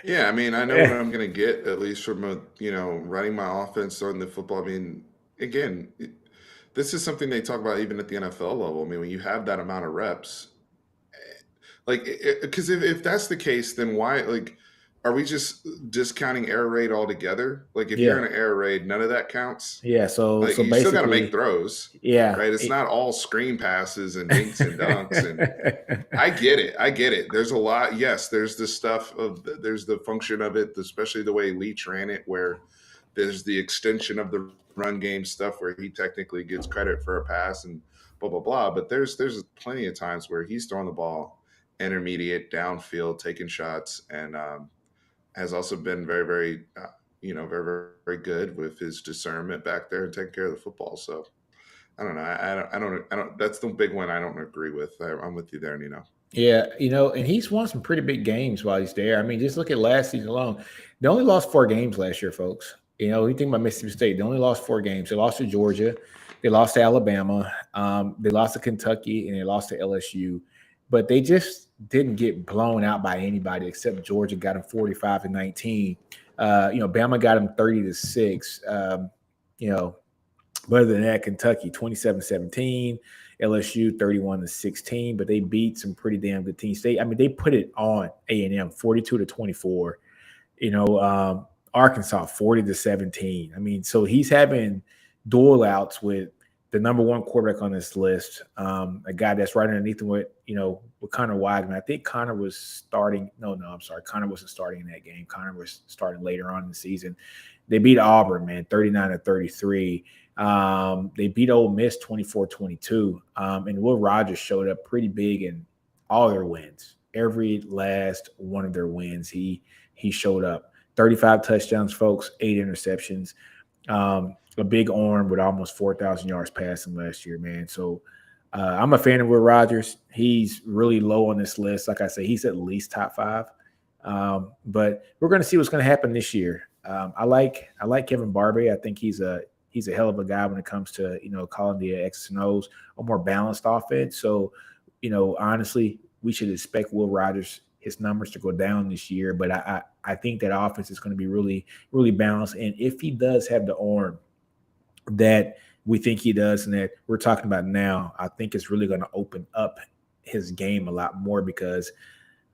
Yeah, I mean, I know what I'm going to get, at least from running my offense on the football. I mean, again, this is something they talk about even at the NFL level. I mean, when you have that amount of reps, like, because if that's the case, then why, like, are we just discounting air raid altogether? Like, if you're Yeah. in an air raid, none of that counts. Yeah. So Like, you still got to make basically, throws, yeah. right? It's not all screen passes and dinks and dunks. And I get it. I get it. There's a lot. Yes, there's the stuff there's the function of it, especially the way Leach ran it, where there's the extension of the run game stuff where he technically gets credit for a pass and blah blah blah. But there's plenty of times where he's throwing the ball intermediate, downfield, taking shots, and has also been very very very very good with his discernment back there and taking care of the football. So I don't know. I don't. That's the big one I don't agree with. I'm with you there, Nino. Yeah, and he's won some pretty big games while he's there. I mean, just look at last season alone. They only lost 4 games last year, folks. You think about Mississippi State. They only lost 4 games. They lost to Georgia, they lost to Alabama, they lost to Kentucky, and they lost to LSU. But they just didn't get blown out by anybody except Georgia got them 45-19. Bama got them 30-6. But other than that, Kentucky 27-17. LSU 31-16, but they beat some pretty damn good teams. They put it on A&M 42-24. Arkansas 40-17. So he's having duel outs with the number 1 quarterback on this list, a guy that's right underneath him with Connor Weigman. I think Connor was starting. No, I'm sorry. Connor wasn't starting in that game. Connor was starting later on in the season. They beat Auburn, man, 39-33. They beat Ole Miss 24-22. And Will Rogers showed up pretty big in all their wins. Every last one of their wins, he showed up. 35 touchdowns, folks, 8 interceptions. A big arm with almost 4,000 yards passing last year, man. So I'm a fan of Will Rogers. He's really low on this list. Like I say, he's at least top 5. But we're going to see what's going to happen this year. I like Kevin Barbie. I think he's a hell of a guy when it comes to calling the X's and O's, a more balanced offense. So honestly, we should expect Will Rogers, his numbers to go down this year. But I think that offense is going to be really really balanced. And if he does have the arm that we think he does and that we're talking about now, I think it's really going to open up his game a lot more, because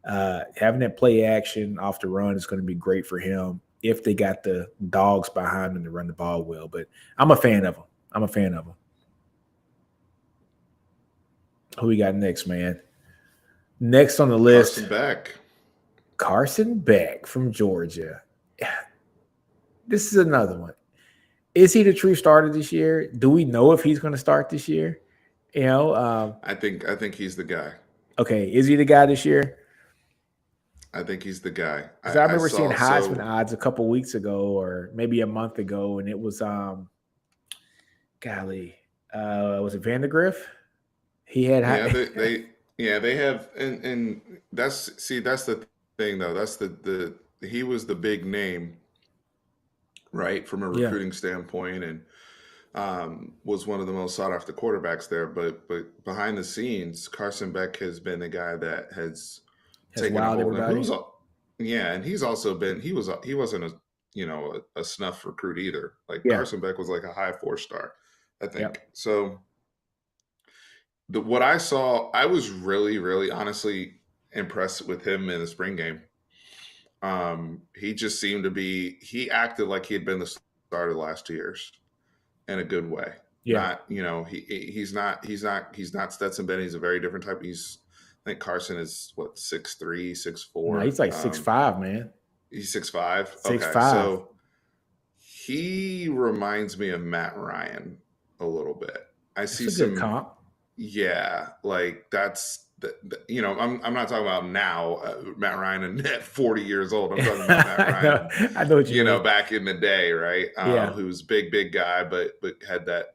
having that play action off the run is going to be great for him if they got the dogs behind them to run the ball well. But I'm a fan of him. Who we got next, man? Next on the list, Carson Beck from Georgia. This is another one. Is he the true starter this year? Do we know if he's going to start this year? I think he's the guy. Okay, is he the guy this year? I think he's the guy. Because I remember seeing Heisman odds a couple weeks ago, or maybe a month ago, and it was was it Vandegrift? He had they have, and that's the thing though. That's the he was the big name, right, from a recruiting standpoint, and was one of the most sought after quarterbacks there. But behind the scenes, Carson Beck has been the guy that has Has taken a wowed hold. And everybody. yeah, and he's also been he wasn't a a snuff recruit either. Like Yeah. Carson Beck was like a high 4-star, I think. Yep. So what I saw, I was really honestly impressed with him in the spring game. He just seemed to be he acted like he had been the starter the last 2 years in a good way. Yeah. Not, he's not Stetson Bennett. He's a very different type. I think Carson is what, 6'3", No, 6'4". he's like 6'5", man. He's 6'5". Six Okay, five. so he reminds me of Matt Ryan a little bit. I It's see a good some, comp. yeah, like that's I'm not talking about now, Matt Ryan and at 40 years old. I'm talking about Matt Ryan, I know what you mean. back in the day, right? Yeah. Who's big guy, but had that,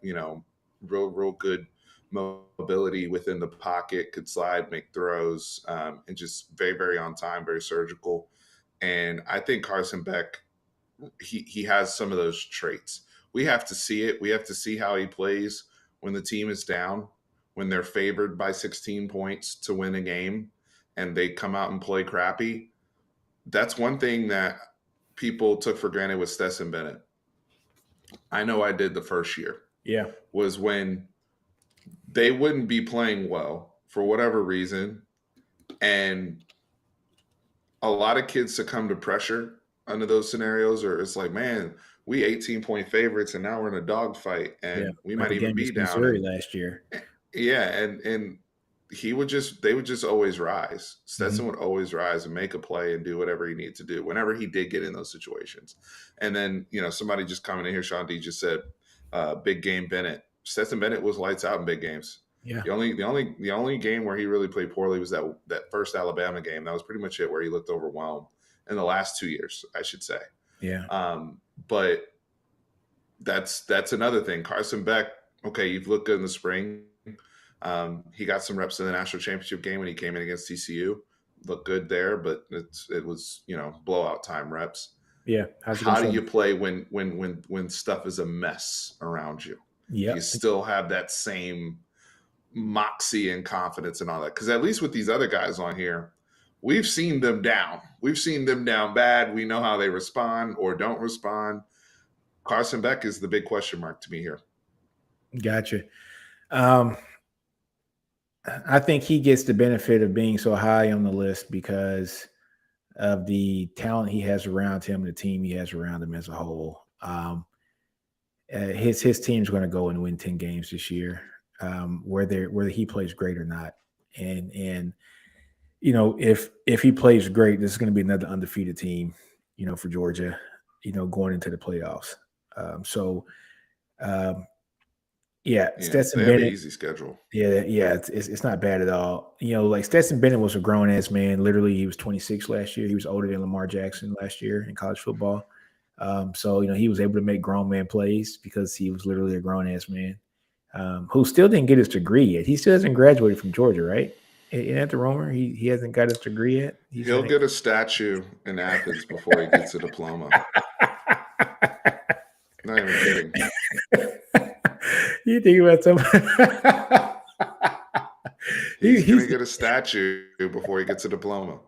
real good mobility within the pocket, could slide, make throws, and just very on time, very surgical. And I think Carson Beck, he has some of those traits. We have to see it. We have to see how he plays when the team is down, when they're favored by 16 points to win a game, and they come out and play crappy. That's one thing that people took for granted with Stetson Bennett. I know I did the first year. Yeah. Was when they wouldn't be playing well for whatever reason, and a lot of kids succumb to pressure under those scenarios, or it's like, man, we 18-point favorites and now we're in a dogfight Yeah. and we Like might the game even be against down. Missouri And last year. yeah, and they would just always rise. Stetson Mhm. would always rise and make a play and do whatever he needed to do whenever he did get in those situations. And then, somebody just coming in here, Sean D just said, big game Bennett. Stetson Bennett was lights out in big games. Yeah. The only game where he really played poorly was that first Alabama game. That was pretty much it, where he looked overwhelmed in the last 2 years, I should say. Yeah. But that's another thing. Carson Beck, okay, you've looked good in the spring. He got some reps in the national championship game when he came in against TCU. Looked good there, but it was blowout time reps. Yeah. How do you play when stuff is a mess around you? Do you Yep. still have that same moxie and confidence and all that? Because at least with these other guys on here, we've seen them down. We've seen them down bad. We know how they respond or don't respond. Carson Beck is the big question mark to me here. Gotcha. I think he gets the benefit of being so high on the list because of the talent he has around him, the team he has around him as a whole. His team's going to go and win 10 games this year, whether he plays great or not. And if he plays great, this is going to be another undefeated team, for Georgia, going into the playoffs. Yeah, Stetson They have an Bennett. easy schedule. Yeah, it's not bad at all. Like Stetson Bennett was a grown ass man. Literally, he was 26 last year. He was older than Lamar Jackson last year in college football. So he was able to make grown man plays because he was literally a grown ass man who still didn't get his degree yet. He still hasn't graduated from Georgia, right? Isn't that the rumor? He hasn't got his degree yet. He'll get a statue in Athens before he gets a diploma. Not even kidding. You think about something? He's going to get a statue before he gets a diploma.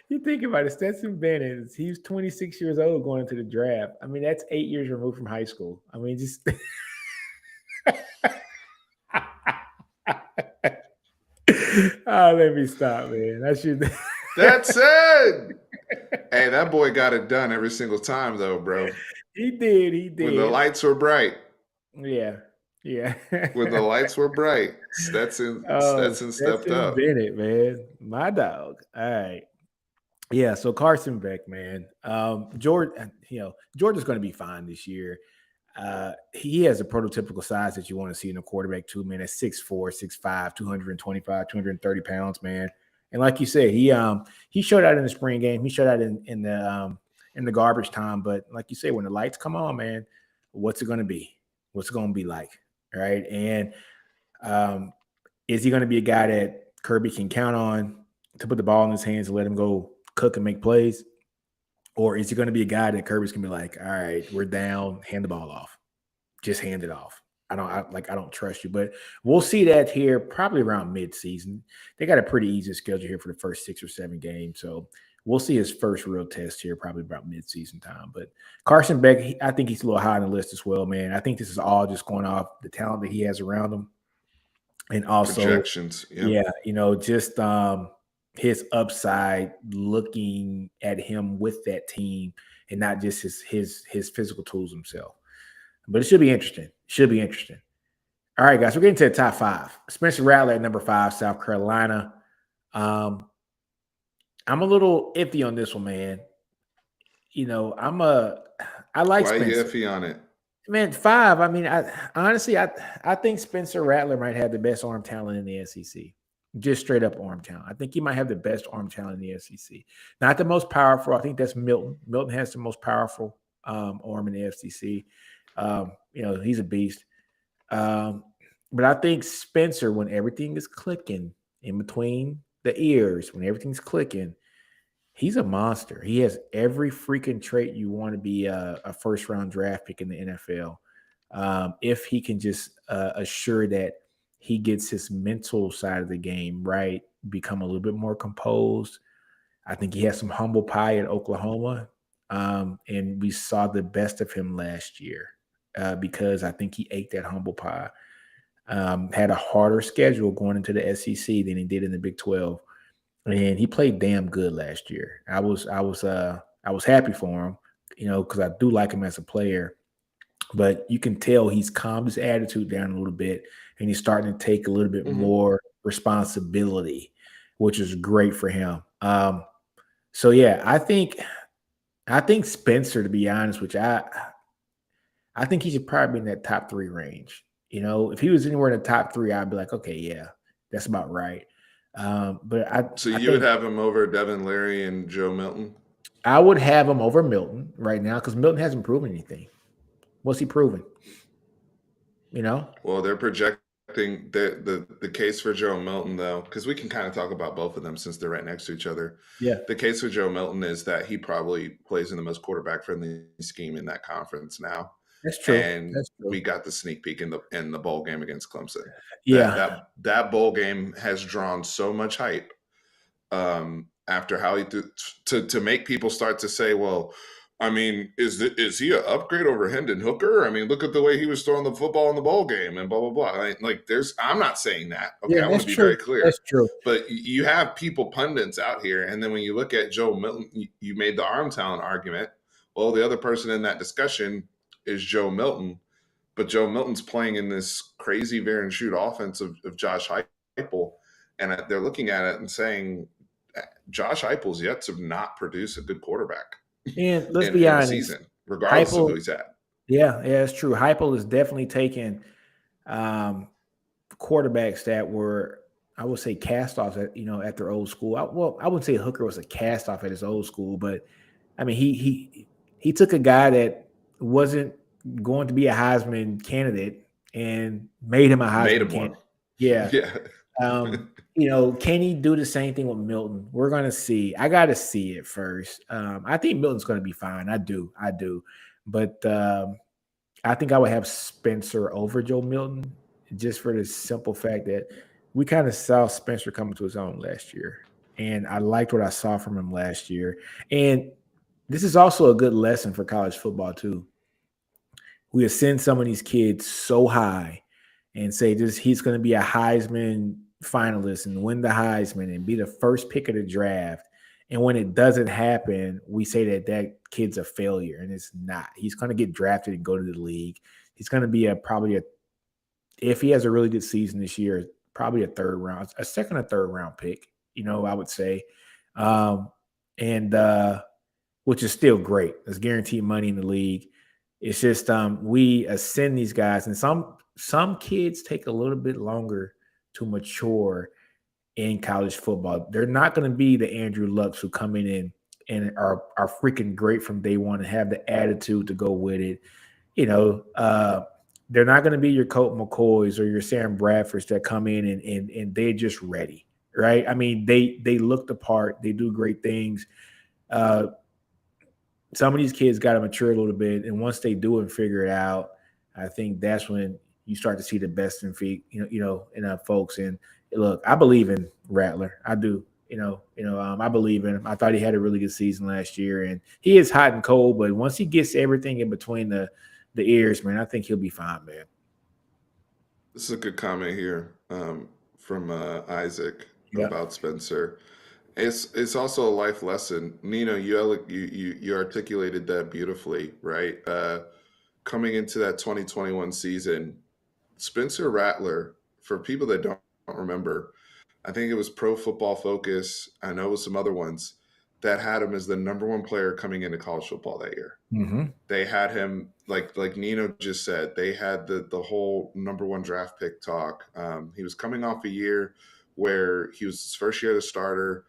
You think about it, Stetson Bennett, he's 26 years old going into the draft. I mean, that's 8 years removed from high school. I mean, just let me stop, man. I should. That's it. Hey, that boy got it done every single time, though, bro. He did. When the lights were bright. Yeah. When the lights were bright, Stetson stepped up. Bennett, man, my dog. All right. Yeah, so Carson Beck, man. Georgia's going to be fine this year. He has a prototypical size that you want to see in a quarterback too, man. At 6'4", 6'5", 225, 230 pounds, man. And like you said, he showed out in the spring game. He showed out in the garbage time. But like you said, when the lights come on, man, what's it going to be? What's it going to be like? Right? And is he going to be a guy that Kirby can count on to put the ball in his hands and let him go cook and make plays? Or is he going to be a guy that Kirby's going to be like, all right, we're down, hand the ball off? just hand it off. I don't trust you, but we'll see that here probably around mid-season. They got a pretty easy schedule here for the first 6 or 7 games, so we'll see his first real test here probably about mid-season time. But Carson Beck, I think he's a little high on the list as well, man. I think this is all just going off the talent that he has around him, and also Projections. yeah, just his upside, looking at him with that team, and not just his physical tools himself. But it should be interesting. Should be interesting. All right, guys, we're getting to the top 5. Spencer Rattler at number 5, South Carolina. I'm a little iffy on this one, man. I like Why Spencer. you iffy on it? Man, 5. I mean, I think Spencer Rattler might have the best arm talent in the SEC. Just straight up arm talent. I think he might have the best arm talent in the SEC. Not the most powerful. I think that's Milton. Milton has the most powerful arm in the SEC. He's a beast. But I think Spencer, when everything is clicking in between the ears, when everything's clicking, he's a monster. He has every freaking trait you want to be a first-round draft pick in the NFL. If he can just assure that he gets his mental side of the game right, become a little bit more composed. I think he has some humble pie at Oklahoma, and we saw the best of him last year because I think he ate that humble pie. Had a harder schedule going into the SEC than he did in the Big 12. And he played damn good last year. I was happy for him, because I do like him as a player. But you can tell he's calmed his attitude down a little bit, and he's starting to take a little bit more responsibility, which is great for him. So yeah, I think Spencer, to be honest with you, I think he should probably be in that top 3 range. If he was anywhere in the top 3, I'd be like, okay, yeah, that's about right. So you would have him over Devin Leary and Joe Milton? I would have him over Milton right now because Milton hasn't proven anything. What's he proven? Well, they're projecting the case for Joe Milton, though, because we can kind of talk about both of them since they're right next to each other. Yeah. The case for Joe Milton is that he probably plays in the most quarterback-friendly scheme in that conference now. That's true. And we got the sneak peek in the bowl game against Clemson. Yeah. That bowl game has drawn so much hype after how he to make people start to say, well, I mean, is he an upgrade over Hendon Hooker? I mean, look at the way he was throwing the football in the bowl game and blah, blah, blah. I'm not saying that. Okay, yeah, I want to be true. very clear. That's true. But you have pundits out here, and then when you look at Joe Milton, you made the arm talent argument. Well, the other person in that discussion is Joe Milton, but Joe Milton's playing in this crazy veer and shoot offense of Josh Heupel, and they're looking at it and saying Josh Heupel's yet to not produce a good quarterbck. And let's be honest, season, regardless of who he's at. Yeah, it's true. Heupel is definitely taking quarterbacks that were, I would say, cast-offs at their old school. I wouldn't say Hooker was a cast-off at his old school, but I mean he took a guy that wasn't going to be a Heisman candidate and made him a Heisman candidate. Yeah. Can he do the same thing with Milton? We're going to see. I got to see it first. I think Milton's going to be fine. I do. But I think I would have Spencer over Joe Milton just for the simple fact that we kind of saw Spencer coming to his own last year. And I liked what I saw from him last year. And this is also a good lesson for college football too. We ascend some of these kids so high and say he's going to be a Heisman finalist and win the Heisman and be the first pick of the draft. And when it doesn't happen, we say that kid's a failure, and it's not. He's going to get drafted and go to the league. He's going to be if he has a really good season this year, probably a second or third round pick, I would say. Which is still great. It's guaranteed money in the league. It's just we ascend these guys, and some kids take a little bit longer to mature in college football. They're not going to be the Andrew Lucks who come in and are freaking great from day one and have the attitude to go with it. They're not going to be your Colt McCoys or your Sam Bradfords that come in and they're just ready, right? I mean, they look the part. They do great things. Some of these kids got to mature a little bit, and once they do and figure it out, I think that's when you start to see the best in feet, in folks. And look, I believe in Rattler. I do. I believe in him. I thought he had a really good season last year, and he is hot and cold. But once he gets everything in between the ears, man, I think he'll be fine, man. This is a good comment here from Isaac Yeah. about Spencer. It's also a life lesson. Nino, you articulated that beautifully, right? Coming into that 2021 season, Spencer Rattler, for people that don't remember, I think it was Pro Football Focus. I know it was some other ones that had him as the number one player coming into college football that year. Mm-hmm. They had him like Nino just said. They had the whole number one draft pick talk. He was coming off a year where he was his first year as a starter.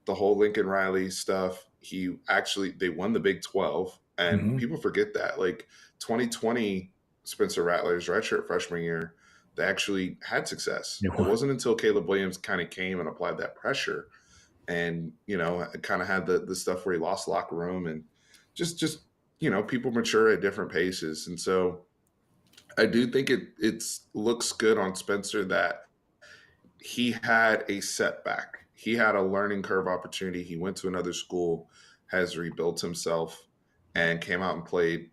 The whole Lincoln Riley stuff. They won the Big 12, and Mm-hmm. people forget that. Like 2020, Spencer Rattler's redshirt freshman year, they actually had success. They It won. wasn't until Caleb Williams kind of came and applied that pressure, and kind of had the stuff where he lost locker room and just people mature at different paces. And so I do think it looks good on Spencer that he had a setback. He had a learning curve opportunity. He went to another school, has rebuilt himself, and came out and played,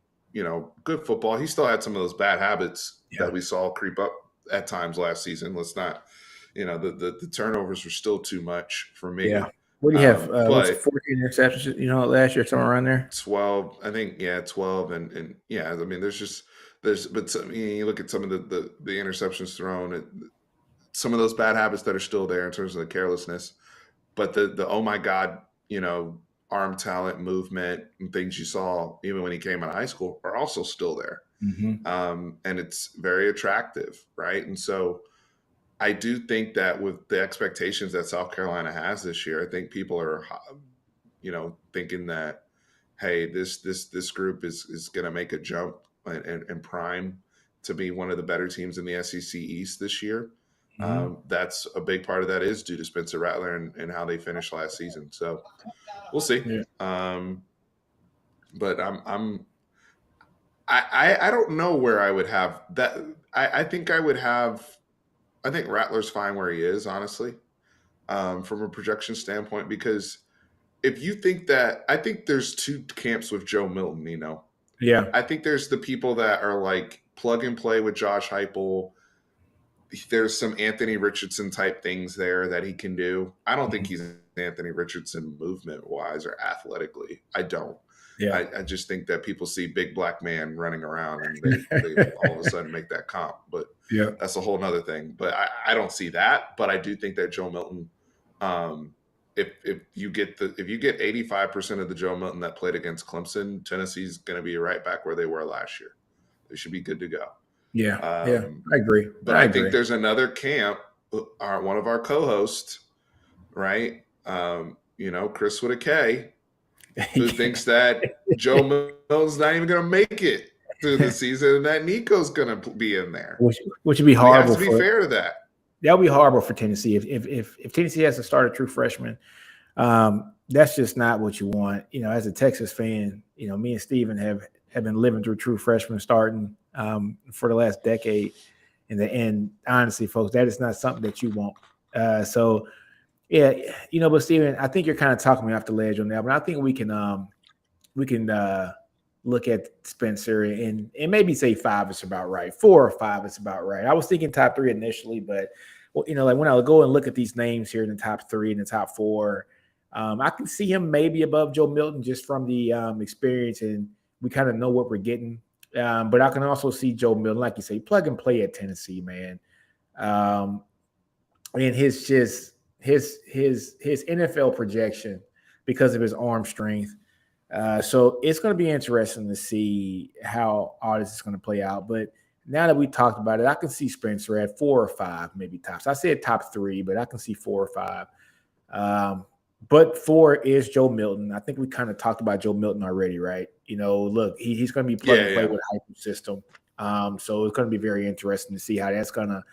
good football. He still had some of those bad habits Yeah. that we saw creep up at times last season. Let's not, the turnovers were still too much for me. Yeah. What do you have? What's But 14 interceptions? Last year, somewhere around there. 12, I think, 12. And yeah, I mean, you look at some of the interceptions thrown, some of those bad habits that are still there in terms of the carelessness, but the oh my God, arm talent, movement, and things you saw even when he came out of high school are also still there. Mm-hmm. And it's very attractive, right? And so I do think that with the expectations that South Carolina has this year, I think people are, thinking that, hey, this group is going to make a jump and prime to be one of the better teams in the SEC East this year. Mm-hmm. That's a big part of that is due to Spencer Rattler and how they finished last season. So we'll see. Yeah. But I don't know where I would have that. I think Rattler's fine where he is, honestly, from a projection standpoint, because if you think that, I think there's two camps with Joe Milton, Yeah. I think there's the people that are like plug and play with Josh Heupel. There's some Anthony Richardson type things there that he can do. I don't think he's Anthony Richardson movement wise or athletically. I don't. Yeah. I just think that people see big black man running around and they all of a sudden make that comp. But Yeah. that's a whole nother thing. But I don't see that. But I do think that Joe Milton, if you get 85% of the Joe Milton that played against Clemson, Tennessee's going to be right back where they were last year. They should be good to go. Yeah. I agree. But I think there's another camp, one of our co-hosts, right? Chris with a K, who thinks that Joe Milton's not even going to make it through the season and that Nico's going to be in there. Which would be horrible. To be fair to that. That would be horrible for Tennessee. If Tennessee has to start a true freshman, that's just not what you want. As a Texas fan, me and Steven have been living through true freshmen starting for the last decade. And honestly, folks, that is not something that you want. So, yeah, but Steven, I think you're kind of talking me off the ledge on that. But I think we can look at Spencer and maybe say 5 is about right. 4 or 5 is about right. I was thinking top 3 initially, but like when I go and look at these names here in the top 3 and the top 4, I can see him maybe above Joe Milton just from the experience, and we kind of know what we're getting. But I can also see Joe Milton, like you say, plug and play at Tennessee, man. And his NFL projection because of his arm strength. So it's going to be interesting to see how all this is going to play out. But now that we talked about it, I can see Spencer at 4 or 5, maybe tops. I said top 3, but I can see 4 or 5. But 4 is Joe Milton. I think we kind of talked about Joe Milton already, right? Look, he's going to be plug and play with Heupel's system. So it's going to be very interesting to see how that's going to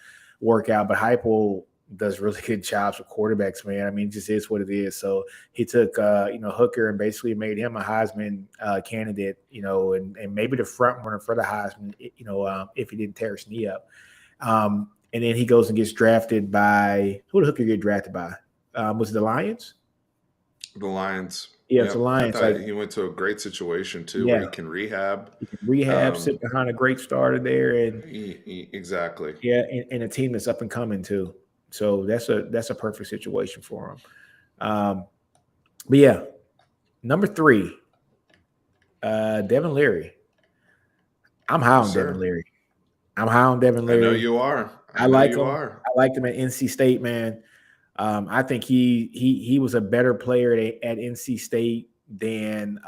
work out. But Heupel, does really good jobs with quarterbacks, man. I mean, it just is what it is. So he took Hooker and basically made him a Heisman candidate, and maybe the front runner for the Heisman, if he didn't tear his knee up. And then he goes and gets drafted by who did Hooker get drafted by? Was it the Lions? The Lions. Yeah, it's the I Lions. thought he went to a great situation too, where he can rehab. He can rehab, sit behind a great starter there, and exactly. Yeah, and a team that's up and coming too. So that's a perfect situation for him. But yeah, number 3, Devin Leary. I'm high on Devin Leary. I'm high on Devin Leary. I know you are. I like him. I liked him at NC State, man. I think he was a better player at NC State than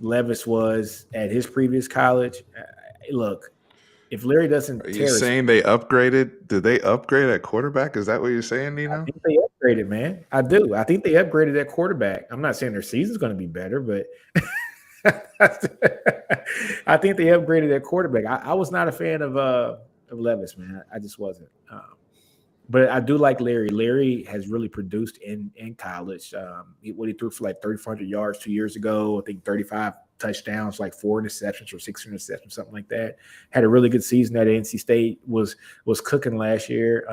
Levis was at his previous college. Look, if Leary doesn't, are you saying they upgraded? Did they upgrade at quarterback? Is that what you're saying, Nino? I think they upgraded, man. I do. I think they upgraded at quarterback. I'm not saying their season's going to be better, but I think they upgraded at quarterback. I was not a fan of Levis, man. I just wasn't. But I do like Leary. Leary has really produced in college. What he threw for like 3,400 yards 2 years ago, I think 35 touchdowns, like 4 interceptions or 6 interceptions, something like that. Had a really good season at NC State. Was cooking last year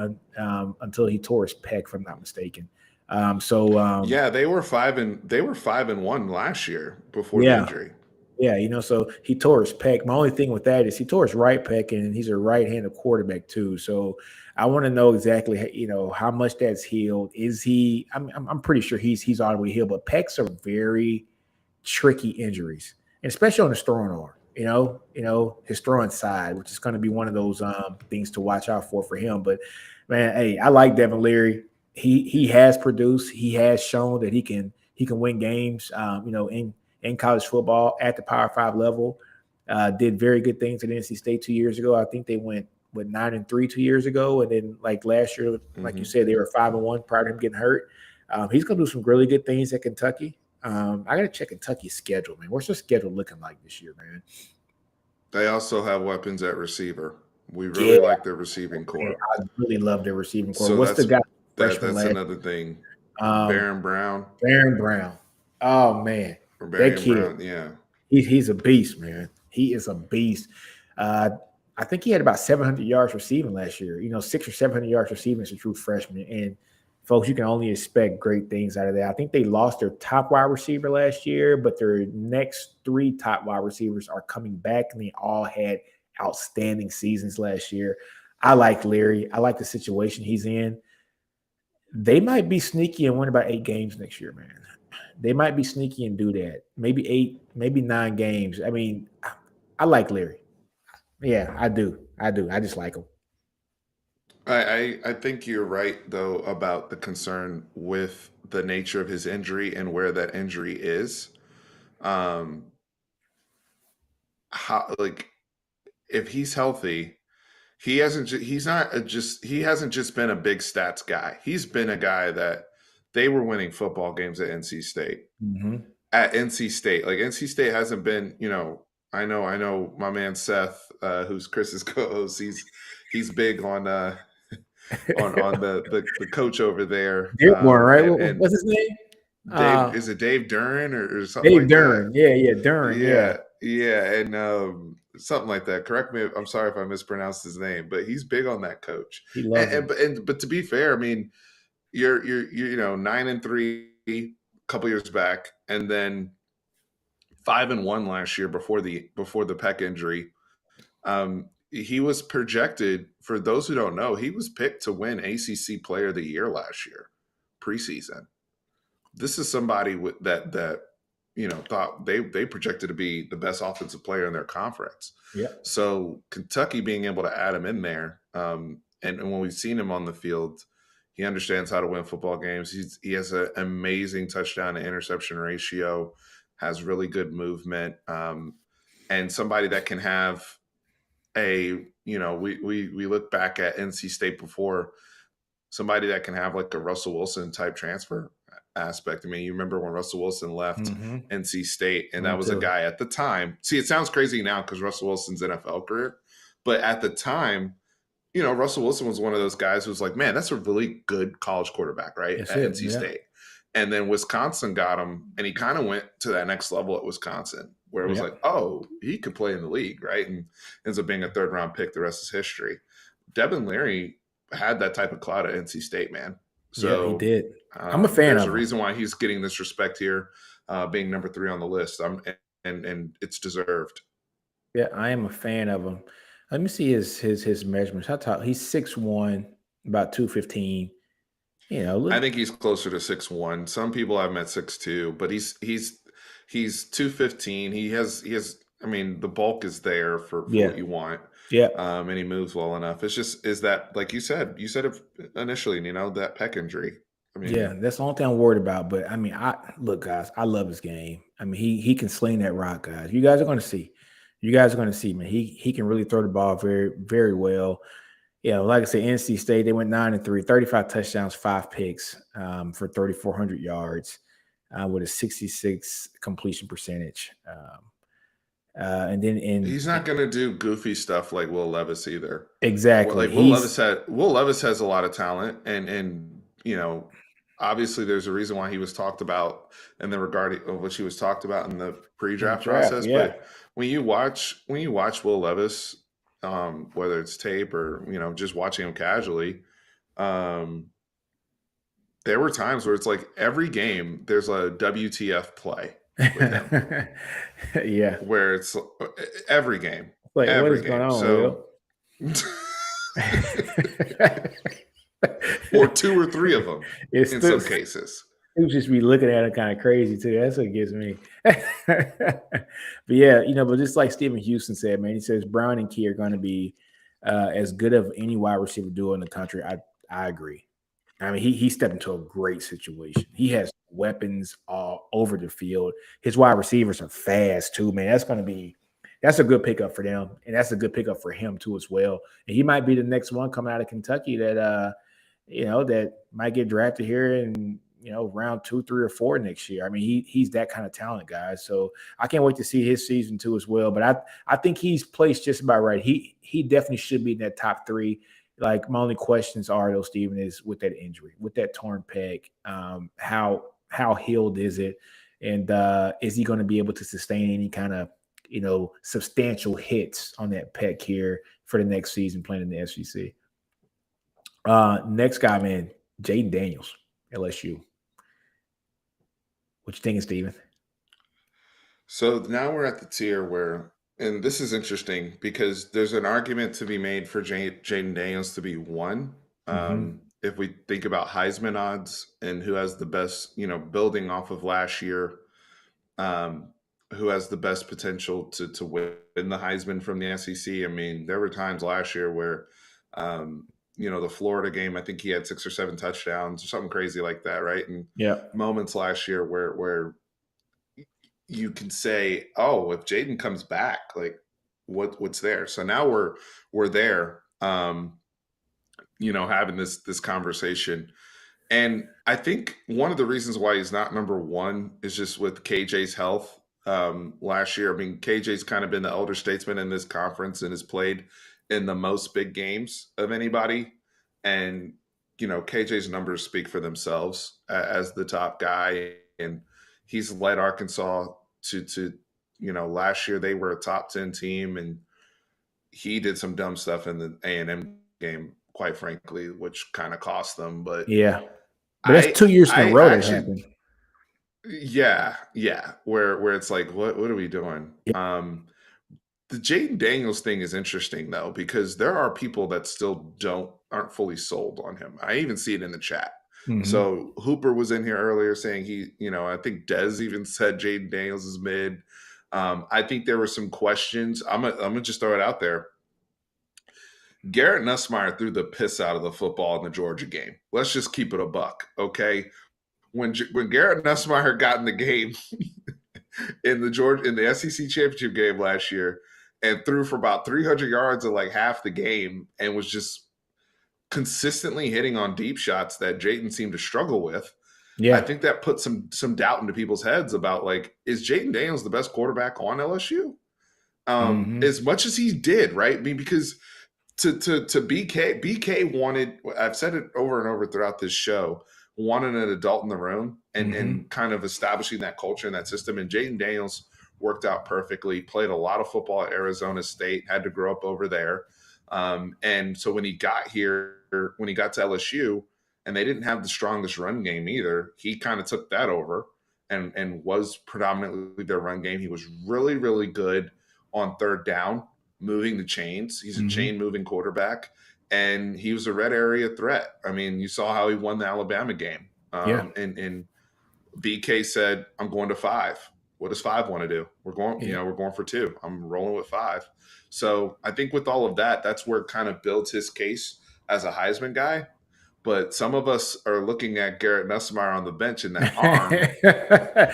until he tore his pec, if I'm not mistaken. Yeah, they were 5-1 last year before the injury. Yeah, so he tore his pec. My only thing with that is he tore his right pec, and he's a right-handed quarterback too. So I want to know exactly, how much that's healed. Is he? I'm pretty sure he's all the way healed, but pecs are very tricky injuries, and especially on his throwing arm. His throwing side, which is going to be one of those things to watch out for him. But man, hey, I like Devin Leary. He has produced. He has shown that he can win games. In college football at the Power 5 level. Did very good things at NC State 2 years ago. I think they went with 9-3 2 years ago, and then like last year, like you said, they were 5-1 prior to him getting hurt. He's going to do some really good things at Kentucky. I got to check Kentucky's schedule, man. What's their schedule looking like this year, man? They also have weapons at receiver. We really like their receiving core. Yeah, I really love their receiving core. So what's the guy? That's another thing. Baron Brown. Baron Brown. Oh man. That kid, Brown, yeah, he's a beast, man. He is a beast. I think he had about 700 yards receiving last year. 600 or 700 yards receiving as a true freshman. And folks, you can only expect great things out of that. I think they lost their top wide receiver last year, but their next 3 top wide receivers are coming back, and they all had outstanding seasons last year. I like Leary. I like the situation he's in. They might be sneaky and win about 8 games next year, man. They might be sneaky and do that. Maybe 8, maybe 9 games. I mean, I like Leary. Yeah, I do. I just like him. I think you're right, though, about the concern with the nature of his injury and where that injury is. If he's healthy, he hasn't just been a big stats guy. He's been a guy that they were winning football games at NC State. Mm-hmm. At NC State, like NC State hasn't been, I know my man Seth, who's Chris's co-host. He's big on the coach over there. Dearborn, right? What's his name? Dave, is it Dave Duren or something? Dave Duren. Yeah, Duren. Yeah, and something like that. Correct me. I'm sorry if I mispronounced his name, but he's big on that coach. He loves him. But to be fair, I mean, you're 9-3 a couple years back, and then 5-1 last year before the pec injury. He was projected, for those who don't know, he was picked to win ACC Player of the Year last year, preseason. This is somebody that thought they projected to be the best offensive player in their conference. Yeah. So Kentucky being able to add him in there, and when we've seen him on the field, he understands how to win football games. He has an amazing touchdown to interception ratio, has really good movement, and somebody that can have we look back at NC State before, somebody that can have like a Russell Wilson type transfer aspect. I mean, you remember when Russell Wilson left NC State, and that was a guy at the time. See, it sounds crazy now because Russell Wilson's NFL career, but at the time, Russell Wilson was one of those guys who was like, man, that's a really good college quarterback, right? That's At it. NC Yeah. State. And then Wisconsin got him, and he kind of went to that next level at Wisconsin, where it was Yeah. like, oh, he could play in the league, right? And ends up being a third round pick. The rest is history. Devin Leary had that type of clout at NC State, man. Yeah, he So did. I'm a fan there's of a him. reason why he's getting this respect here, being number 3 on the list. And it's deserved. Yeah, I am a fan of him. Let me see his measurements. How tall? He's 6'1", about 215. I think he's closer to 6'1". Some people have him at 6'2", but he's 215. He has. I mean, the bulk is there for what you want. Yeah. And he moves well enough. It's just that, like you said it initially, that pec injury. I mean, yeah, that's the only thing I'm worried about. But I mean, look, guys, I love his game. I mean, he can sling that rock, guys. You guys are going to see. You guys are going to see, man. He can really throw the ball very, very well. Like I said, NC State, they went 9-3, 35 touchdowns, 5 picks for 3,400 yards with a 66 completion percentage. And then he's not going to do goofy stuff like Will Levis either. Exactly. Like Will Levis has a lot of talent, and obviously there's a reason why he was talked about in the regard of which he was talked about in the pre-draft process. Yeah. But when you watch Will Levis, whether it's tape or just watching him casually, there were times where it's like every game there's a WTF play with him. Yeah, where it's every game, like every what is game. going on, So, or 2 or 3 of them in some cases. You just be looking at it kind of crazy too. That's what gets me. But yeah, but just like Stephen Houston said, man, he says Brown and Key are going to be as good of any wide receiver duo in the country. I agree. I mean, he stepped into a great situation. He has weapons all over the field. His wide receivers are fast too, man. That's a good pickup for them, and that's a good pickup for him too as well. And he might be the next one coming out of Kentucky that that might get drafted here in round 2, 3, or 4 next year. I mean, he's that kind of talent, guys. So I can't wait to see his season too as well. But I think he's placed just about right. He definitely should be in that top 3. Like my only questions are though, Stephen, is with that injury, with that torn pec, how healed is it, and is he going to be able to sustain any kind of substantial hits on that pec here for the next season playing in the SEC? Next guy, man, Jayden Daniels, LSU. What you thinking, Stephen? So now we're at the tier where, and this is interesting because there's an argument to be made for Jayden Daniels to be 1. If we think about Heisman odds and who has the best, building off of last year, who has the best potential to win the Heisman from the SEC. I mean, there were times last year where, the Florida game, I think he had 6 or 7 touchdowns or something crazy like that, right? And moments last year where you can say, oh, if Jayden comes back, like what's there? So now we're there, having this conversation. And I think one of the reasons why he's not number 1 is just with KJ's health. Last year, I mean, KJ's kind of been the elder statesman in this conference and has played in the most big games of anybody. And, KJ's numbers speak for themselves as the top guy. And he's led Arkansas to last year they were a top 10 team, and he did some dumb stuff in the A&M game, quite frankly, which kind of cost them. But yeah, but that's 2 years in a row that happened. Yeah. Where it's like, what are we doing? Yeah. The Jayden Daniels thing is interesting though, because there are people that still aren't fully sold on him. I even see it in the chat. So Hooper was in here earlier saying I think Dez even said Jayden Daniels is mid. I think there were some questions. I'm gonna just throw it out there. Garrett Nussmeier threw the piss out of the football in the Georgia game. Let's just keep it a buck, okay? When Garrett Nussmeier got in the game in the SEC championship game last year and threw for about 300 yards in like half the game and was just consistently hitting on deep shots that Jayden seemed to struggle with. Yeah, I think that put some doubt into people's heads about like, is Jayden Daniels the best quarterback on LSU? As much as he did, right? I mean, because to BK wanted, I've said it over and over throughout this show, wanted an adult in the room and kind of establishing that culture and that system. And Jaden Daniels worked out perfectly, played a lot of football at Arizona State, had to grow up over there. And so when he got here, when he got to LSU, and they didn't have the strongest run game either, he kind of took that over and was predominantly their run game. He was really, really good on third down, moving the chains. He's a chain moving quarterback, and he was a red area threat. I mean, you saw how he won the Alabama game. And BK said, "I'm going to 5. What does 5 want to do? We're going, we're going for 2. I'm rolling with 5." So I think with all of that, that's where it kind of builds his case as a Heisman guy. But some of us are looking at Garrett Nussmeier on the bench in that arm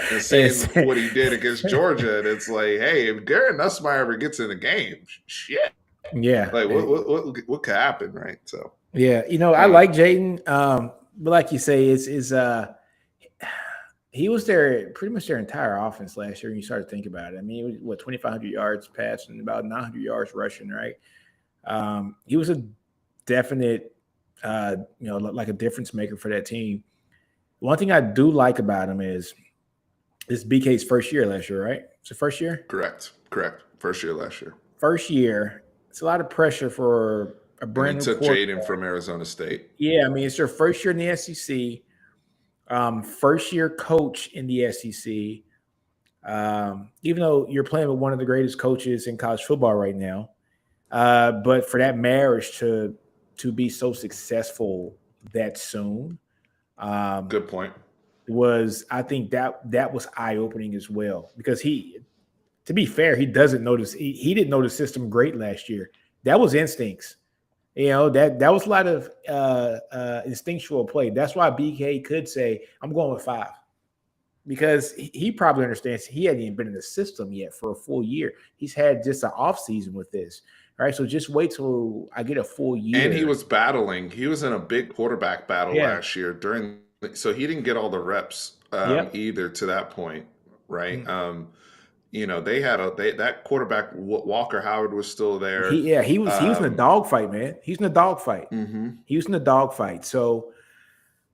and saying what he did against Georgia. And it's like, hey, if Garrett Nussmeier ever gets in the game, shit. Yeah. Like what could happen, right? So yeah, I like Jaden. But like you say, he was there pretty much their entire offense last year. And you start to think about it. I mean, it was 2,500 yards passing, about 900 yards rushing, right? He was a definite like a difference maker for that team. One thing I do like about him is this BK's first year last year, right? It's the first year? Correct. First year last year. First year. It's a lot of pressure for a brand new took Jaden from Arizona State. Yeah, I mean, it's their first year in the SEC. First year coach in the SEC. Even though you're playing with one of the greatest coaches in college football right now. But for that marriage to be so successful that soon. Good point. I think that was eye-opening as well, because to be fair, he doesn't notice. He didn't know the system great last year. That was instincts. That was a lot of instinctual play. That's why BK could say, "I'm going with 5," because he probably understands he hadn't even been in the system yet for a full year. He's had just an off season with this. All right, so just wait till I get a full year. And he was battling. He was in a big quarterback battle last year so he didn't get all the reps either to that point, right? They had that quarterback Walker Howard was still there. He was in a dogfight, man. He's in a dogfight. He was in a dogfight. So,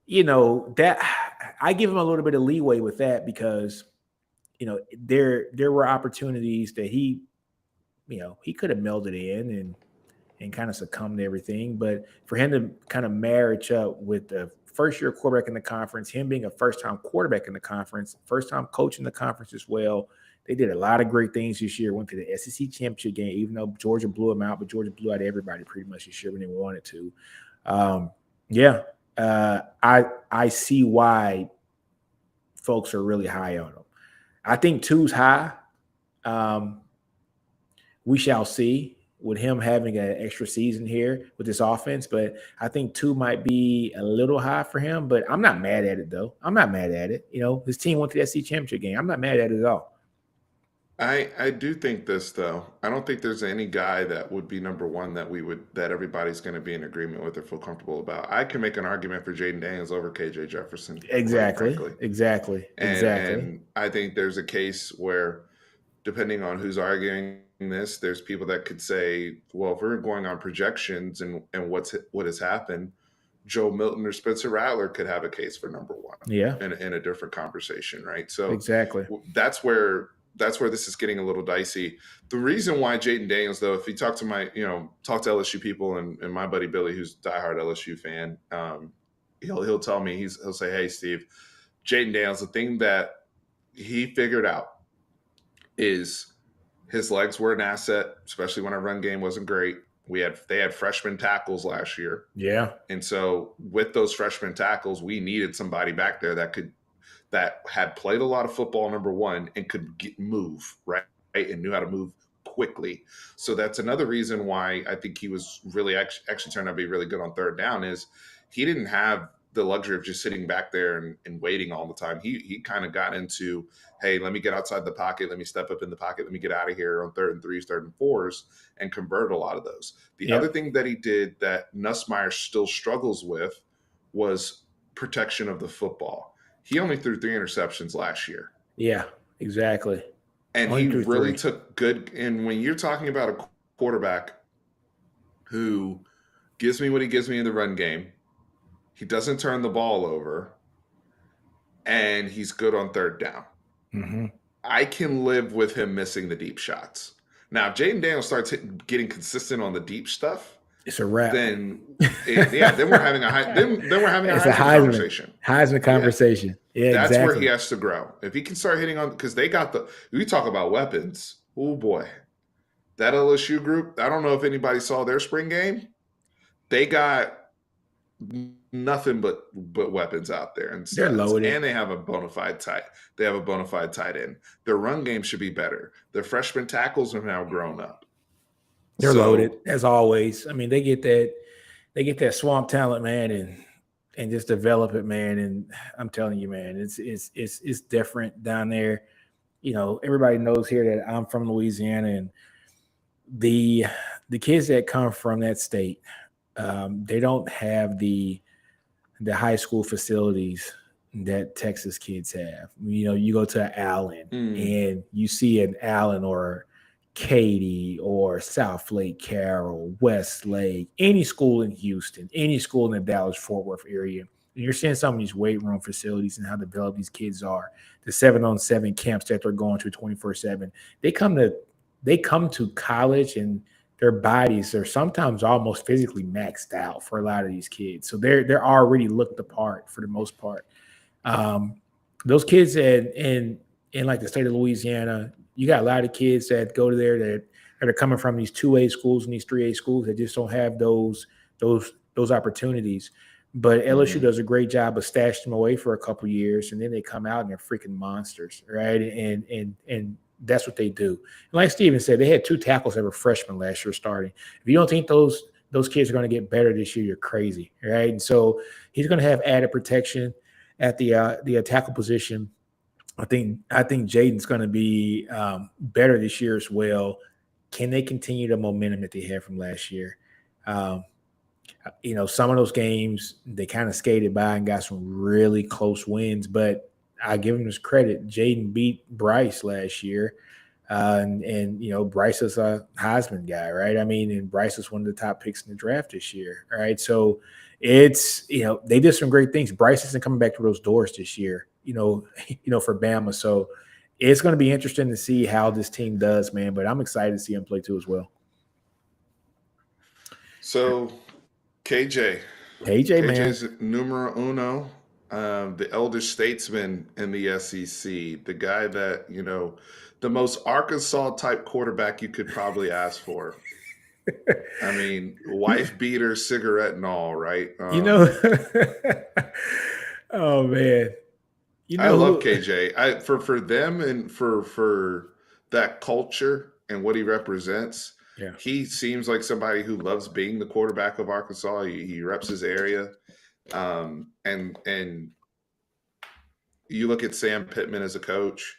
that I give him a little bit of leeway with that, because there were opportunities that he could have melded in and kind of succumbed to everything. But for him to kind of marriage up with the first-year quarterback in the conference, him being a first-time quarterback in the conference, first-time coach in the conference as well, they did a lot of great things this year. Went to the SEC championship game, even though Georgia blew them out, but Georgia blew out everybody pretty much this year when they wanted to. I see why folks are really high on them. I think 2's high. We shall see with him having an extra season here with this offense, but I think 2 might be a little high for him, but I'm not mad at it though. I'm not mad at it. His team went to the SEC championship game. I'm not mad at it at all. I do think this though. I don't think there's any guy that would be number 1 that everybody's going to be in agreement with or feel comfortable about. I can make an argument for Jaden Daniels over KJ Jefferson. Exactly. And I think there's a case where, depending on who's arguing this, there's people that could say, well, if we're going on projections and what has happened, Joe Milton or Spencer Rattler could have a case for number 1. Yeah. In a different conversation, right? So exactly. That's where this is getting a little dicey. The reason why Jaden Daniels, though, if you talk to LSU people and my buddy Billy, who's a diehard LSU fan, he'll tell me, he'll say, hey, Steve, Jaden Daniels, the thing that he figured out is his legs were an asset, especially when our run game wasn't great. They had freshman tackles last year. Yeah. And so with those freshman tackles, we needed somebody back there that had played a lot of football, number 1, and could move, right? And knew how to move quickly. So that's another reason why I think he was really actually turned out to be really good on third down, is he didn't have the luxury of just sitting back there and waiting all the time. He kind of got into, hey, let me get outside the pocket. Let me step up in the pocket. Let me get out of here on 3rd and 3s, 3rd and 4s, and convert a lot of those. The other thing that he did that Nussmeier still struggles with was protection of the football. He only threw 3 interceptions last year. Yeah, exactly. And he really took good. And when you're talking about a quarterback who gives me what he gives me in the run game. He doesn't turn the ball over, and he's good on third down. Mm-hmm. I can live with him missing the deep shots. Now, if Jaden Daniels starts getting consistent on the deep stuff, It's a wrap. then then we're having a It's a Heisman conversation. Heisman conversation. Yeah, That's exactly. where he has to grow. If he can start hitting on, because they got we talk about weapons. Oh boy, that LSU group. I don't know if anybody saw their spring game. They got nothing but weapons out there, and They're loaded. and they have a bona fide tight end. Their run game should be better. Their freshman tackles are now grown up. They're loaded as always. I mean, they get that swamp talent, man, and just develop it, man. And I'm telling you, man, it's different down there. You know, everybody knows here that I'm from Louisiana, and the kids that come from that state, they don't have the high school facilities that Texas kids have. You know, you go to Allen and you see an Allen or Katy or South Lake Carroll, Westlake, any school in Houston, any school in the Dallas-Fort Worth area. And you're seeing some of these weight room facilities and how developed these kids are. The 7-on-7 camps that they're going to 24/7. They come to college and their bodies are sometimes almost physically maxed out for a lot of these kids. So they're already looked apart for the most part. Those kids in like the state of Louisiana, you got a lot of kids that go to there that are coming from these 2A schools and these 3A schools that just don't have those opportunities. But LSU does a great job of stashing them away for a couple of years, and then they come out and they're freaking monsters, right? And that's what they do. And like Steven said, they had 2 tackles that were freshmen last year starting. If you don't think those kids are going to get better this year, you're crazy, right? And so he's going to have added protection at the tackle position. I think Jaden's going to be better this year as well. Can they continue the momentum that they had from last year? You know, some of those games they kind of skated by and got some really close wins, but I give him his credit. Jaden beat Bryce last year, and you know Bryce is a Heisman guy, right? I mean, and Bryce is one of the top picks in the draft this year, right? So it's, you know, they did some great things. Bryce isn't coming back to those doors this year, you know, for Bama. So it's going to be interesting to see how this team does, man. But I'm excited to see him play too as well. So KJ, KJ's man, numero uno, the elder statesman in the SEC, the guy that, you know, the most Arkansas type quarterback you could probably ask for. I mean, wife beater, cigarette and all, right? You know, oh man, you know, I love KJ. For them and for that culture and what he represents. Yeah. He seems like somebody who loves being the quarterback of Arkansas. He reps his area. And you look at Sam Pittman as a coach.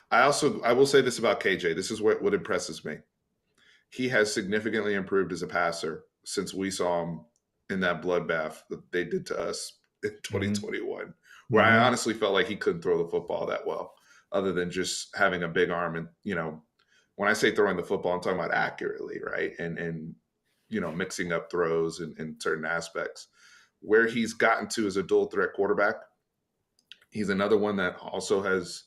I will say this about KJ. This is what impresses me. He has significantly improved as a passer since we saw him in that bloodbath that they did to us in 2021, where I honestly felt like he couldn't throw the football that well, other than just having a big arm. And, you know, when I say throwing the football, I'm talking about accurately, right? And you know, mixing up throws in certain aspects. Where he's gotten to as a dual threat quarterback, he's another one that also has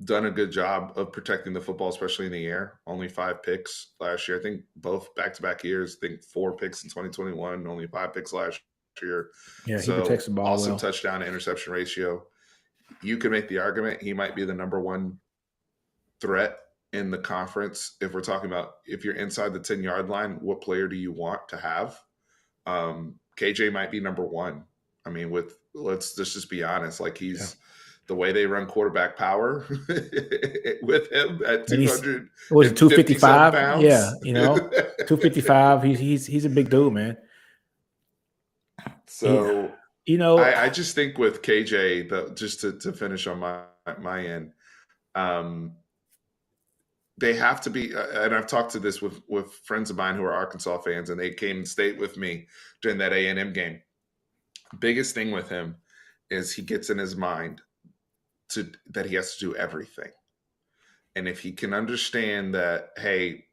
done a good job of protecting the football, especially in the air. Only 5 picks last year. I think both back-to-back years. I think 4 picks in 2021, only 5 picks last year. Yeah, so he protects the ball awesome well. Touchdown to interception ratio. You can make the argument he might be the number 1 threat in the conference. If we're talking about if you're inside the 10-yard line, what player do you want to have? KJ might be number 1. I mean, let's just be honest. Like he's the way they run quarterback power with him at 200. Was it 255 pounds? Yeah, you know, 255. He's a big dude, man. So you know, I just think with KJ, just to finish on my end, they have to be, and I've talked to this with friends of mine who are Arkansas fans, and they came and stayed with me during that A&M game. Biggest thing with him is he gets in his mind that he has to do everything. And if he can understand that, hey,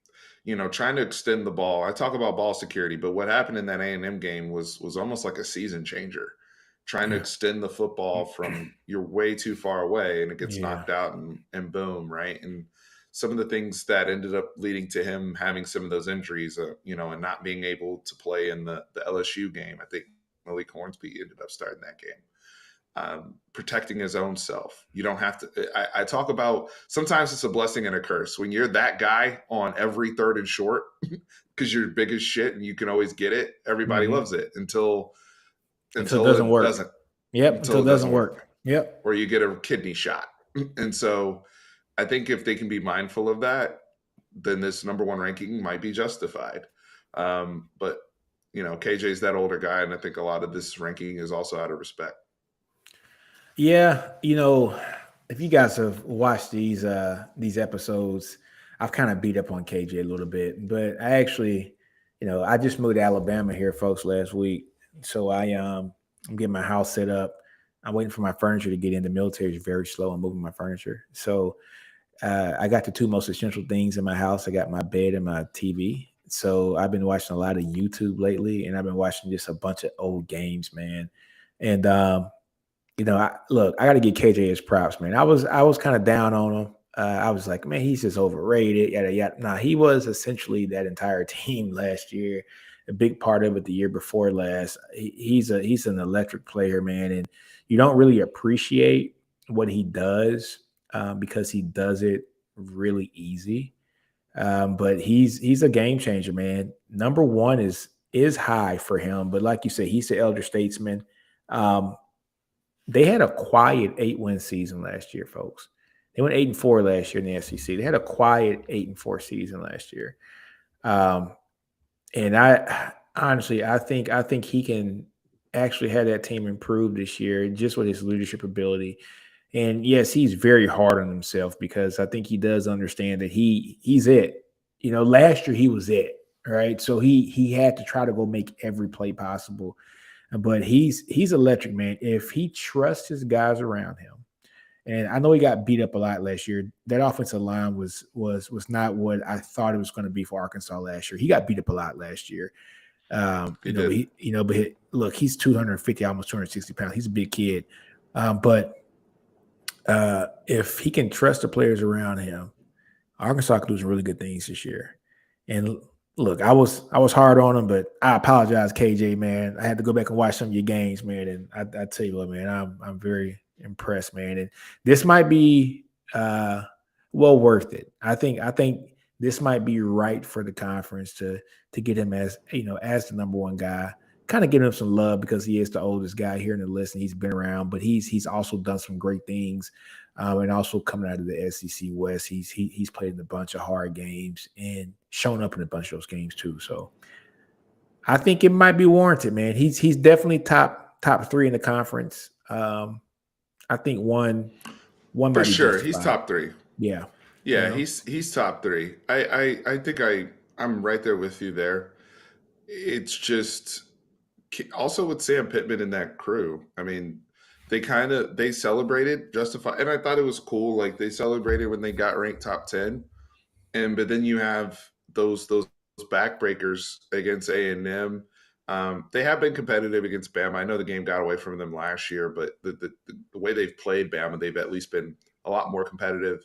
trying to extend the ball. I talk about ball security, but what happened in that A&M game was almost like a season changer. Trying to extend the football from you're way too far away and it gets Yeah. knocked out and boom, right? And some of the things that ended up leading to him having some of those injuries, and not being able to play in the LSU game. I think Malik Hornsby ended up starting that game. Protecting his own self. You don't have to. I talk about sometimes it's a blessing and a curse when you're that guy on every third and short because you're big as shit and you can always get it. Everybody loves it until it doesn't work. Yep, until it doesn't work. Yep. Or you get a kidney shot. And so I think if they can be mindful of that, then this number one ranking might be justified. But KJ's that older guy, and I think a lot of this ranking is also out of respect. Yeah, if you guys have watched these episodes, I've kind of beat up on KJ a little bit, but I actually, I just moved to Alabama here, folks, last week. So I'm getting my house set up. I'm waiting for my furniture to get in. The military is very slow on moving my furniture. So I got the two most essential things in my house. I got my bed and my TV. So I've been watching a lot of YouTube lately, and I've been watching just a bunch of old games, man. And I got to give KJ his props, man. I was kind of down on him. I was like, man, he's just overrated. Yada yada. Nah, he was essentially that entire team last year. A big part of it the year before last. He's an electric player, man, and you don't really appreciate what he does because he does it really easy. But he's a game changer, man. Number one is high for him, but like you said, he's the elder statesman. They had a quiet 8-win season last year, folks. They went 8-4 last year in the SEC. They had a quiet 8-4 season last year. And I honestly, I think he can actually have that team improve this year just with his leadership ability. And yes, he's very hard on himself because I think he does understand that he's it. Last year he was it, right? So he had to try to go make every play possible. But he's electric, man. If he trusts his guys around him, and I know he got beat up a lot last year. That offensive line was not what I thought it was going to be for Arkansas last year. He got beat up a lot last year. Look, he's 250, almost 260 pounds. He's a big kid. But if he can trust the players around him, Arkansas could do some really good things this year. And look, I was hard on him, but I apologize, KJ, man. I had to go back and watch some of your games, man. And I tell you what, man, I'm very impressed, man. And this might be well worth it. I think this might be right for the conference to get him as as the number one guy. Kind of give him some love because he is the oldest guy here in the list and he's been around, but he's also done some great things. And also coming out of the SEC West, he's played in a bunch of hard games and shown up in a bunch of those games too. So I think it might be warranted, man. He's definitely top 3 in the conference. I think one for sure. He's top 3. Yeah. He's top 3. I think I'm right there with you there. It's just also with Sam Pittman and that crew. I mean, they celebrated justify, and I thought it was cool. Like they celebrated when they got ranked top 10, but then you have those backbreakers against A&M. They have been competitive against Bama. I know the game got away from them last year, but the way they've played Bama, they've at least been a lot more competitive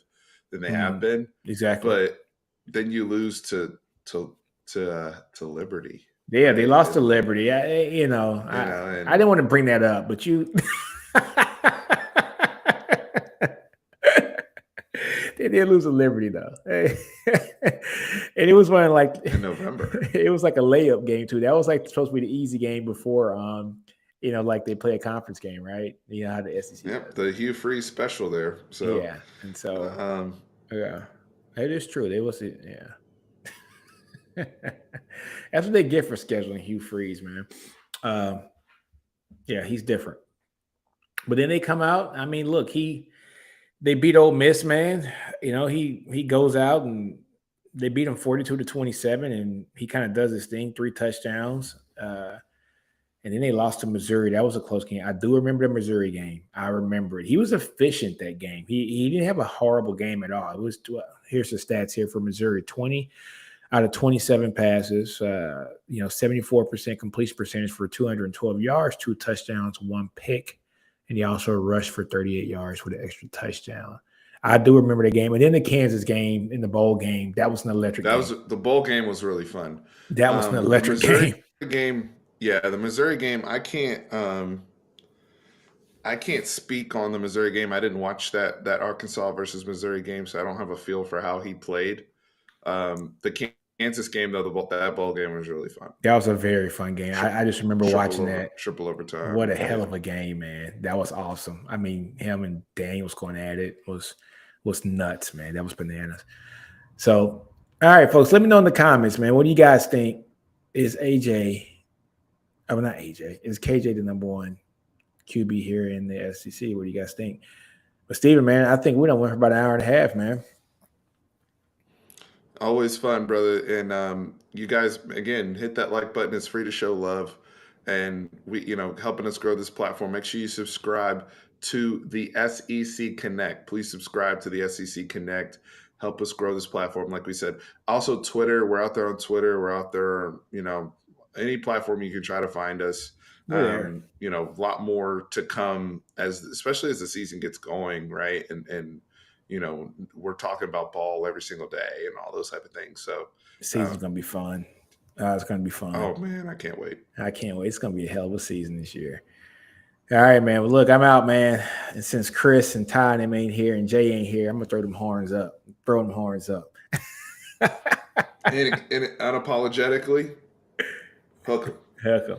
than they have been. Exactly. But then you lose to Liberty. Yeah, they lost to Liberty. I didn't want to bring that up, but you they did lose to Liberty though. And it was one in November. It was like a layup game too. That was like supposed to be the easy game before like they play a conference game, right? You know how the SEC. Yep, the Hugh Freeze special there. So yeah, and so yeah, it is true. They was yeah. That's what they get for scheduling Hugh Freeze, man. Yeah, he's different. But then they come out. I mean, look, they beat Ole Miss, man. He goes out and they beat him 42-27, and he kind of does his thing, 3 touchdowns. And then they lost to Missouri. That was a close game. I do remember the Missouri game. I remember it. He was efficient that game. He didn't have a horrible game at all. It was here's the stats here for Missouri: 20 out of 27 passes, 74% completion percentage for 212 yards, 2 touchdowns, 1 pick. And he also rushed for 38 yards with an extra touchdown. I do remember the game. And then the Kansas game in the bowl game, that was an electric game. The bowl game was really fun. That was an electric game. Yeah, the Missouri game, I can't speak on the Missouri game. I didn't watch that Arkansas versus Missouri game, so I don't have a feel for how he played. The Kansas game, though, that bowl game was really fun. That was a very fun game. I just remember watching that. Triple overtime. What a hell of a game, man. That was awesome. I mean, him and Daniels going at it was nuts, man. That was bananas. So, all right, folks, let me know in the comments, man. What do you guys think? Is AJ – oh, not AJ. Is KJ the number one QB here in the SEC? What do you guys think? But, Steven, man, I think we done went for about an hour and a half, man. Always fun, brother. And you guys, again, hit that like button. It's free to show love. And we, helping us grow this platform. Make sure you subscribe to the SEC Connect. Please subscribe to the SEC Connect. Help us grow this platform, like we said. Also, Twitter. We're out there on Twitter. We're out there, any platform you can try to find us. A lot more to come, especially as the season gets going, right? And we're talking about ball every single day and all those type of things. So the season's going to be fun. It's going to be fun. Oh, man, I can't wait. I can't wait. It's going to be a hell of a season this year. All right, man. Well, look, I'm out, man. And since Chris and Ty and them ain't here and Jay ain't here, I'm going to throw them horns up. And unapologetically, hook 'em. Heck 'em.